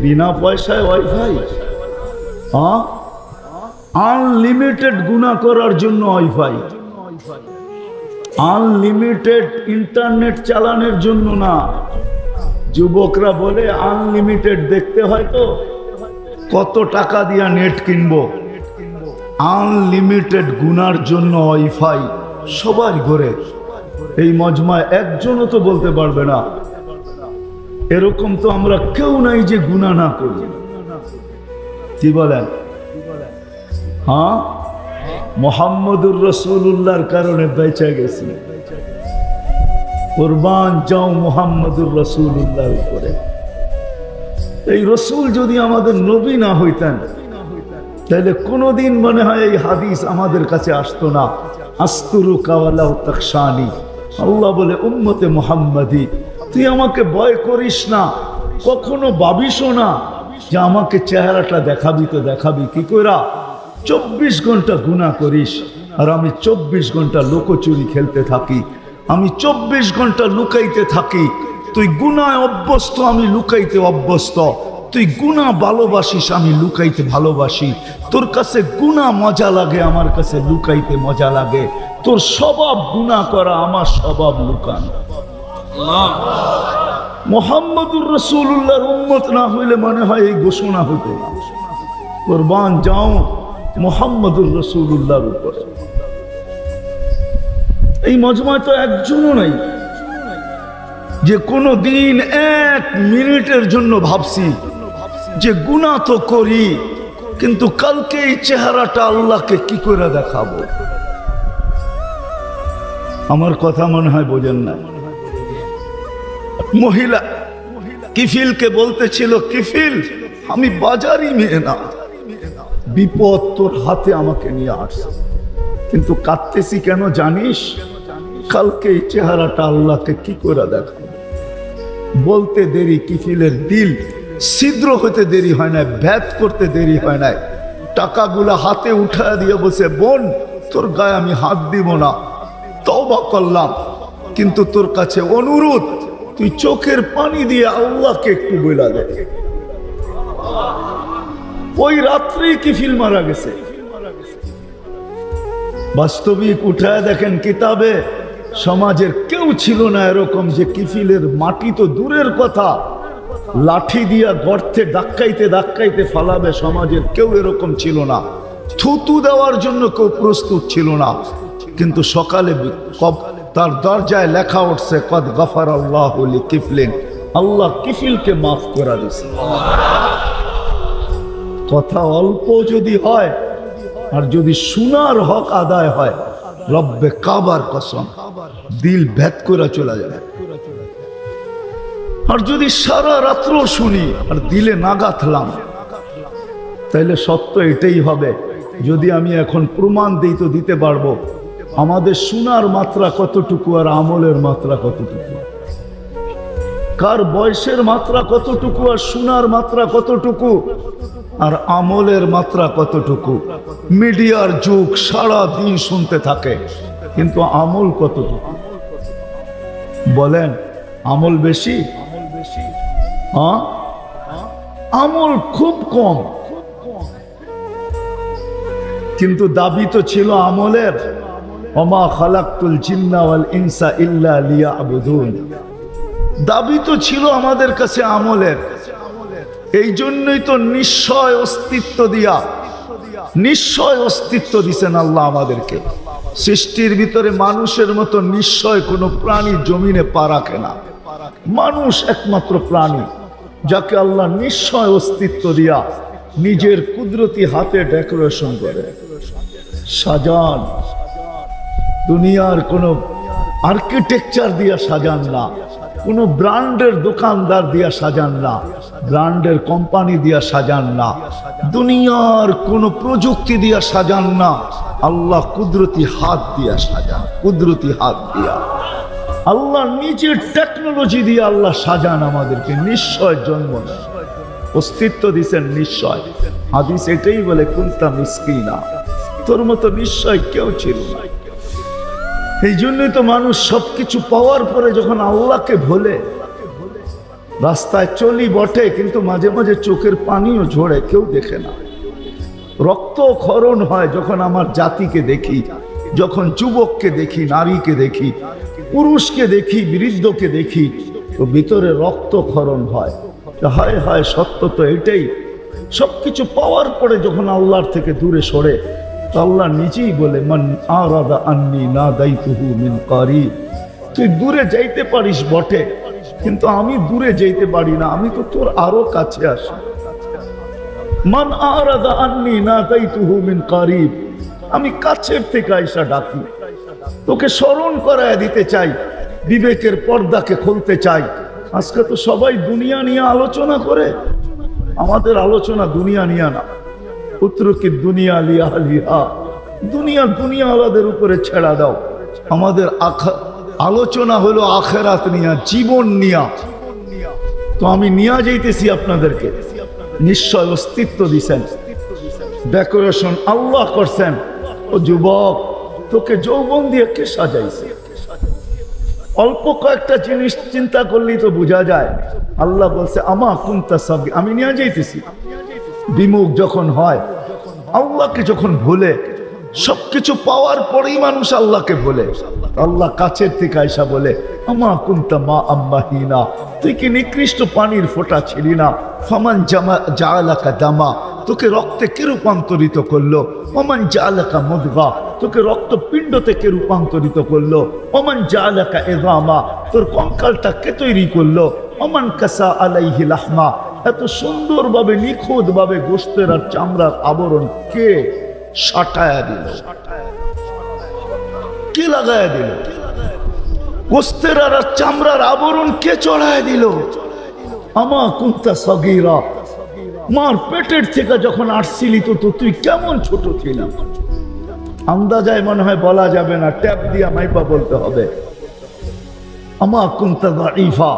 বিনা পয়সায় ওয়াইফাই, আনলিমিটেড গুনাহ করার জন্য ওয়াইফাই, আনলিমিটেড ইন্টারনেট চালানোর জন্য না। যুবকরা বলে আনলিমিটেড দেখতে হয় তো কত টাকা দিয়া নেট কিনবো। আনলিমিটেড গুনার জন্য ওয়াইফাই সবার ঘরে। এই মজমায় একজনও তো বলতে পারবে না এরকম তো আমরা কেউ নাই যে গুনাহ না করি। কি বলেন? হ্যাঁ, মুহাম্মদুর রাসূলুল্লাহর কারণে বেঁচে গেছি। কুরবান যাও মুহাম্মদুর রাসূলুল্লাহর উপরে। এই রসুল যদি আমাদের নবী না হইতেন তাহলে কোনোদিন মনে হয় এই হাদিস আমাদের কাছে আসতো না। আস্তুরুকা ওয়ালা তাখশানি, আল্লাহ বলে উম্মতে মুহাম্মাদি তুই আমাকে ভয় করিস না, কখনো ভাবিস না যে আমাকে চেহারাটা দেখাবি তো দেখাবি কি কইরা? 24 ঘন্টা গুনাহ করিস আর আমি 24 ঘন্টা লুকোচুরি খেলতে থাকি, আমি 24 ঘন্টা লুকাইতে থাকি। তুই গুনায় অভ্যস্ত, আমি লুকাইতে অভ্যস্ত। তুই গুনাহ ভালোবাসিস, আমি লুকাইতে ভালোবাসি। তোর কাছে গুনাহ মজা লাগে, আমার কাছে লুকাইতে মজা লাগে। তোর স্বভাব গুনাহ করা, আমার স্বভাব লুকানো। মুহাম্মদুর রাসূলুল্লাহর উম্মত না হইলে মনে হয় এই ঘোষণা হতো না, কুরবান যাও মুহাম্মদুর রাসূলুল্লাহর উপর। এই মজমায় তো একজনও নাই যে কোনো দিন 1 মিনিটের জন্য ভাবছি যে গুনাহ তো করি, কিন্তু কালকে এই চেহারাটা আল্লাহকে কি করে দেখাবো। আমার কথা মনে হয় বোঝেন না। মহিলা কিফিলকে বলতেছিল, কিফিল আমি বাজারি মেয়ে না, বিপদ তোর হাতে আমাকে নিয়ে আসছে, কিন্তু কাঁদতেছি কেন জানিস? কালকে এই চেহারাটা আল্লাহকে কি করে দেখাবো। বলতে দেরি কিফিলের দিল ছিদ্র হতে দেরি হয় না, ভেদ করতে দেরি হয় না। টাকাগুলা হাতে উঠায় দিয়ে বসে, বোন তোর গায়ে আমি হাত দিব না, তওবা করলাম, কিন্তু তোর কাছে অনুরোধ তুই চোখের পানি দিয়ে আল্লাহকে একটু বইলা দে। ওই রাত্রেই কিফিল মারা গেছে। বাস্তবিক উঠায় দেখেন কিতাবে, সমাজের কেউ ছিল না এরকম যে কিফিলের মাটি তো দূরের কথা, লাঠি দিয়া গর্তে ধাক্কাইতে ধাক্কাইতে ফালাবে, সমাজের কেউ এরকম ছিল না। থুতু দেওয়ার জন্য কেউ প্রস্তুত ছিল না। কিন্তু সকালে তার দরজায় লেখা উঠছে, কদ গফারাল্লাহু লিকিফলিন, আল্লাহ কিফিলকে মাফ করে দিয়েছে। কথা অল্প যদি হয় আর যদি শোনার হক আদায় হয়, রব্বে কাবার কসম দিল ভেদ করে চলে যাবে। আর যদি সারা রাত্র শুনি আর দিলে না গাঁথলাম, তাইলে সত্য এটাই হবে। যদি আমি এখন প্রমাণ দিই তো দিতে পারবো আমাদের শোনার মাত্রা কতটুকু আর আমলের মাত্রা কতটুকু, কার বয়সের মাত্রা কতটুকু আর শোনার মাত্রা কতটুকু আর আমলের মাত্রা কতটুকু। মিডিয়ার যুগ, সারা দিন শুনতে থাকে, কিন্তু আমল কতটুকু বলেন? আমল বেশি? হ্যাঁ, আমল খুব কম, কিন্তু দাবি তো ছিল আমলের। ওমা খালাকতুল জিন্না ওয়াল ইনসা ইল্লা লিয়াবুদুন, দাবি তো ছিল আমাদের কাছে আমলের। এই জন্যই তো নিশ্চয় অস্তিত্ব দিয়া, নিশ্চয় অস্তিত্ব দিছেন আল্লাহ আমাদেরকে। সৃষ্টির ভিতরে মানুষের মতো নিশ্চয় কোনো প্রাণী জমিনে পা রাখে না। মানুষ একমাত্র প্রাণী যাকে আল্লাহ নিশ্চয় অস্তিত্ব দিয়া নিজের কুদরতি হাতে ডেকোরেশন করে সাজান। দুনিয়ার কোনো আর্কিটেকচার দিয়া সাজান না, কোনো ব্র্যান্ডের দোকানদার দিয়া সাজান না, ব্র্যান্ডের কোম্পানি দিয়া সাজান না, দুনিয়ার কোনো প্রযুক্তি দিয়া সাজান না। আল্লাহ কুদরতি হাত দিয়া সাজান, কুদরতি হাত দিয়া আল্লাহ নিজের টেকনোলজি দিয়ে আল্লাহ সাজান আমাদেরকে। নিশ্চয় জন্ম নেয়, অস্তিত্ব দিছেন নিশ্চয়। হাদিস এটাই বলে, কুনতা মিসকিনা, তোর মতো নিশ্চয় কেউ ছিল না। এই জন্যই তো মানুষ সবকিছু পাওয়ার পরে যখন আল্লাহকে ভোলে, রাস্তায় চলি বটে কিন্তু মাঝে মাঝে চোখের পানিও ঝরে, কেউ দেখে না। রক্ত ক্ষরণ হয় যখন আমার জাতিকে দেখি, যখন যুবককে দেখি, নারীকে দেখি, পুরুষকে দেখি, বৃদ্ধকে দেখি, তো ভিতরে রক্ত ক্ষরণ হয়। হায় হায়, সত্য তো এটাই। সবকিছু পাওয়ার পরে যখন আল্লাহর থেকে দূরে সরে, তো আল্লাহ নিজেই বলে, মান আরাদা আন্নি নাদাইতুহু মিন কারিব, তুই দূরে যাইতে পারিস বটে, কিন্তু আমি দূরে যাইতে পারি না, আমি তো তোর আরো কাছে আসি। মান আরাদা আন্নি নাদাইতুহু মিন কারিব, আমি কাছের থেকে আইসা ডাকি, তোকে স্মরণ করায় দিতে চাই, বিবেকের পর্দাকে খুলতে চাই। আজকে তো সবাই দুনিয়া নিয়ে আলোচনা করে, আমাদের আলোচনা দুনিয়া নিয়ে না। পুত্র কি দুনিয়া লিয়া লিহা, দুনিয়া দুনিয়া আলাদের উপরে ছেড়া দাও। আমাদের আলোচনা হলো আখেরাত নিয়া, জীবন নিয়া। তো আমি নিয়া যাইতেছি আপনাদেরকে, নিশ্চয় অস্তিত্ব দিছেন, ডেকোরেশন আল্লাহ করছেন। ও যুবক, তোকে যৌবন দিয়ে কে সাজাইছে? অল্প কয়েকটা জিনিস চিন্তা করলেই তো বোঝা যায়। আল্লাহ বলছে আমা কুনতা সাগী, আমি নিয়ে যাইতেছি। বিমুখ যখন হয়, আল্লাহকে যখন ভুলে, সবকিছু পাওয়ার পরেই মানুষ আল্লাহকে ভুলে। আল্লাহ কাছের থেকে আয়সা বলে আমা কুনতা মা আম্মাহিনা, তুই কি নিকৃষ্ট পানির ফোঁটা ছিলি না? ফামান জাআলাকা দামা, তোকে রক্তে কে রূপান্তরিত করলো? ওমান জাআলাকা মুদগা, তোকে রক্তপিণ্ড থেকে রূপান্তরিত করলো। ওমান জাআলাকা ইযামা, তোর কঙ্কালটা কে তৈরি করলো? ওমান কাসা আলাইহি লাহমা, এত সুন্দরভাবে নিখুঁতভাবে গোশতের আর চামড়ার আবরণ কে সাটায়া দিল? কে লাগায়া দিল? গোশতের আর চামড়ার আবরণ কে চড়ায় দিল? আমা কুনতা সাগীরা, মার পেটের থেকে যখন আসছিলি তো তুই কেমন ছোট ছিলাম? আন্দাজায় মনে হয় বলা যাবে না, ট্যাপ দিয়া মাইপা বলতে হবে। আমা কুনতা দাঈফা,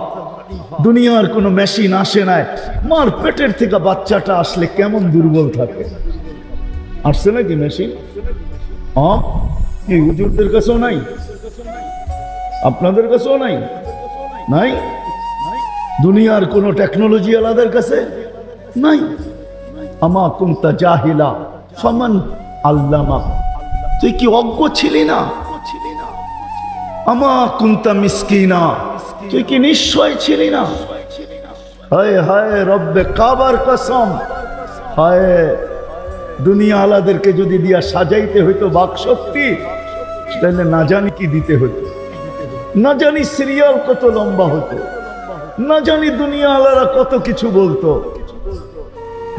দুনিয়ার কোনো মেশিন আসে নাই, মার পেটের থেকে বাচ্চাটা আসলে কেমন দুর্বল থাকে। আসছে নাকি মেশিন? এই হুজুরদের কাছেও নাই, আপনাদের কাছেও নাই, নাই দুনিয়ার কোন টেকনোলজি আলাদের কাছে নাই। আমা কুনতা জাহিলা ফামান আল্লামা, তুই কি অজ্ঞ ছিলি না? আমা কুনতা মিসকিনা, তুই কি নিশ্চয় ছিলি না? হায় হায় রব্বে কাবার কসম, হায় দুনিয়া আলাদেরকে যদি দিয়া সাজাইতে হইতো বাক শক্তি, তাহলে না জানি কি দিতে হতো, না জানি সিরিয়াল কত লম্বা হতো, না জানি দুনিয়া আলারা কত কিছু বলতো।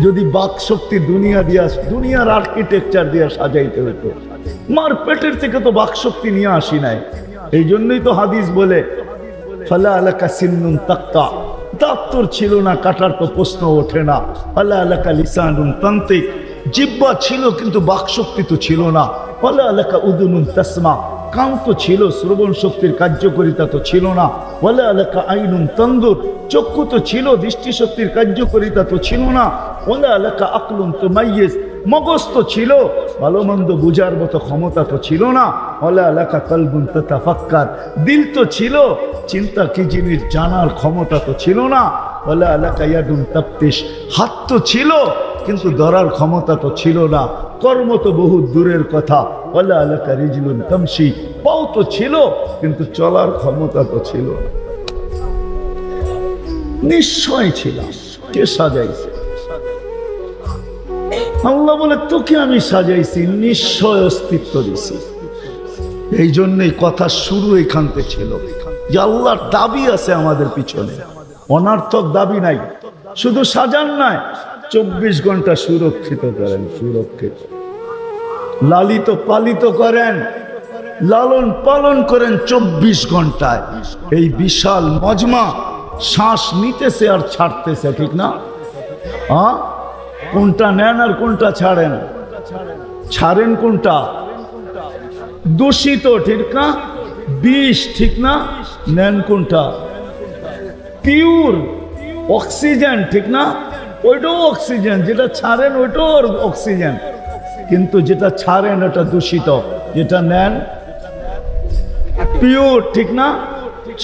যদি বাক শক্তি দুনিয়া দিয়া, দুনিয়ার আর্কিটেকচার দিয়া সাজাইতে হতো। মার পেটের থেকে তো বাক শক্তি নিয়ে আসি নাই। এই জন্যই তো হাদিস বলে ফালা আলাকা সিন্নুন তাক্তা, দাঁত তোর ছিল না, কাটার তো প্রশ্ন ওঠে না। ফালা আলাকা লিসানুন তান্তিক, জিহ্বা ছিল কিন্তু বাক শক্তি তো ছিল না। ফালা আলাকা উদুনুন তাসমা, কান তো ছিল, শ্রবণ শক্তির কার্যকারিতা তো ছিল না। ওয়ালা আলাকা আইনুন তানদুর, চক্ষু তো ছিল, দৃষ্টি শক্তির কার্যকারিতা তো ছিল না। ওয়ালা আলাকা আকলুন তুমাইয়িজ, মগজ তো ছিল, ভালো মন্দ বুঝার মতো ক্ষমতা তো ছিল না। ওয়ালা আলাকা কলবুন তাতাফাক্কার, দিল তো ছিল, চিন্তা কি জিনিস জানার ক্ষমতা তো ছিল না। ওয়ালা আলাকা ইয়াদুন তাফতিশ, হাত তো ছিল কিন্তু ধরার ক্ষমতা তো ছিল না। কর্ম তো বহু দূরের কথা। ওয়ালা আলাকা রিজলুন তামশি, পাও তো ছিল কিন্তু চলার ক্ষমতা তো ছিল না। নিশ্চয় ছিল, কে সাজাইছে? আল্লাহ বলে তোকে আমি সাজাইছি, নিশ্চয় অস্তিত্ব দিছি। এই জন্যই কথা শুরু এখান থেকে ছিল যে আল্লাহর দাবি আছে আমাদের পিছনে, অনার্থক দাবি নাই। শুধু সাজান নয়, 24 ঘন্টা সুরক্ষিত করেন, সুরক্ষিত লালিত পালিত করেন, লালন পালন করেন 24 ঘন্টায়। এই বিশাল মজমা শ্বাস নিতেছে আর ছাড়তেছে, ঠিক না? কোনটা নেন আর কোনটা ছাড়েন? ছাড়েন কোনটা? দূষিত, ঠিক না? বিষ, ঠিক না? নেন কোনটা? পিওর অক্সিজেন, ঠিক না? ওইটাও অক্সিজেন, যেটা ছাড়েন ওইটাও অক্সিজেন, কিন্তু যেটা ছাড়েন ওটা দূষিত, যেটা নেন পিওর, ঠিক না?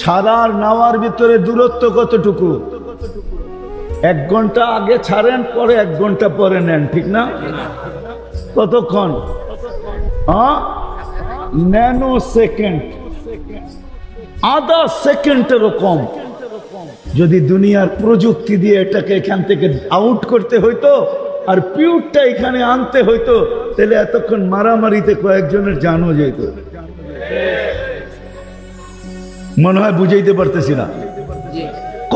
ছাড়ার নেওয়ার ভিতরে দূরত্ব কতটুকু? 1 ঘন্টা আগে ছাড়েন, পরে 1 ঘন্টা পরে নেন, ঠিক না? কতক্ষণ? ন্যানো সেকেন্ড, আধা সেকেন্ডেরও কম। যদি দুনিয়ার প্রযুক্তি দিয়ে এটাকে এখান থেকে আউট করতে হইতো আর পিউরটা এখানে আনতে হইতো, তাহলে এতক্ষণ মারামারিতে কয়েকজনের জানও যেত। মনে হয় বুঝাইতে পারতেছি না?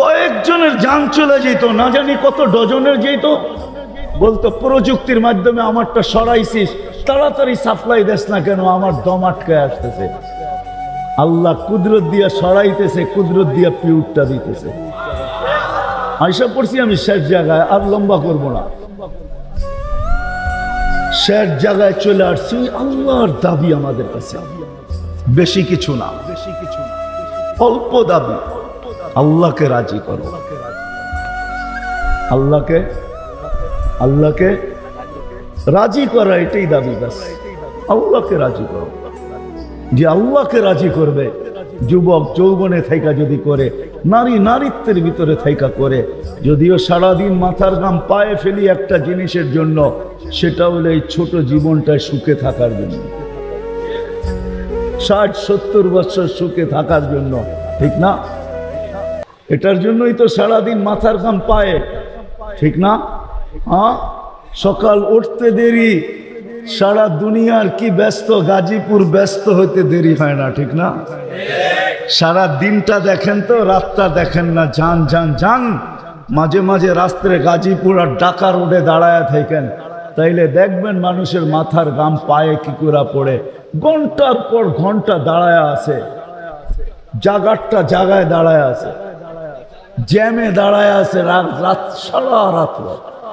কয়েকজনের জান চলে যেত, না জানি কত ডজনের যেত। বলতো প্রযুক্তির মাধ্যমে আমারটা সরাইছিস, তাড়াতাড়ি সাপ্লাই দেস না কেন, আমার দম আটকায় আসতেছে। আল্লাহ কুদরত দিয়া সরাইতেছে, কুদরত দিয়া পিউরটা দিতেছে। আশা করছি আমি শেষ জায়গায়, আর লম্বা করব না, শেষ জায়গায় চলে আসছি। আল্লাহর দাবি আমাদের কাছে বেশি কিছু না, অল্প দাবি। আল্লাহকে রাজি করো, আল্লাহকে আল্লাহকে রাজি করা, এটাই দাবি। ব্যাস আল্লাহকে রাজি করো। যে আল্লাহকে রাজি করবে, যুবক যৌবনে থাইকা যদি করে, নারী নারীত্বের ভিতরে থাইকা করে, যদিও সারাদিন মাথার ঘাম পায়ে ফেলি একটা জিনিসের জন্য, সেটা হলো এই ছোট জীবনটায় সুখে থাকার জন্য, 60-70 বছর সুখে থাকার জন্য, ঠিক না? এটার জন্যই তো সারাদিন মাথার ঘাম পায়ে, ঠিক না? হ্যাঁ, সকাল উঠতে দেরি, সারা দুনিয়ার কি ব্যস্ত, গাজীপুর ব্যস্ত হইতে দেরি হয় না, ঠিক না? সারা দিনটা দেখেন তো, রাতটা দেখেন না। যান যান যান, মাঝে মাঝে রাস্তায় গাজীপুর আর ঢাকা রোডে দাঁড়ায় থাকেন, তাইলে দেখবেন মানুষের মাথার ঘাম পায়ে কি করে পড়ে। ঘন্টার পর ঘন্টা দাঁড়ায় আছে, জাগারটা জাগায় দাঁড়ায় আছে, জ্যামে দাঁড়ায় আছে, রাত সারা রাত।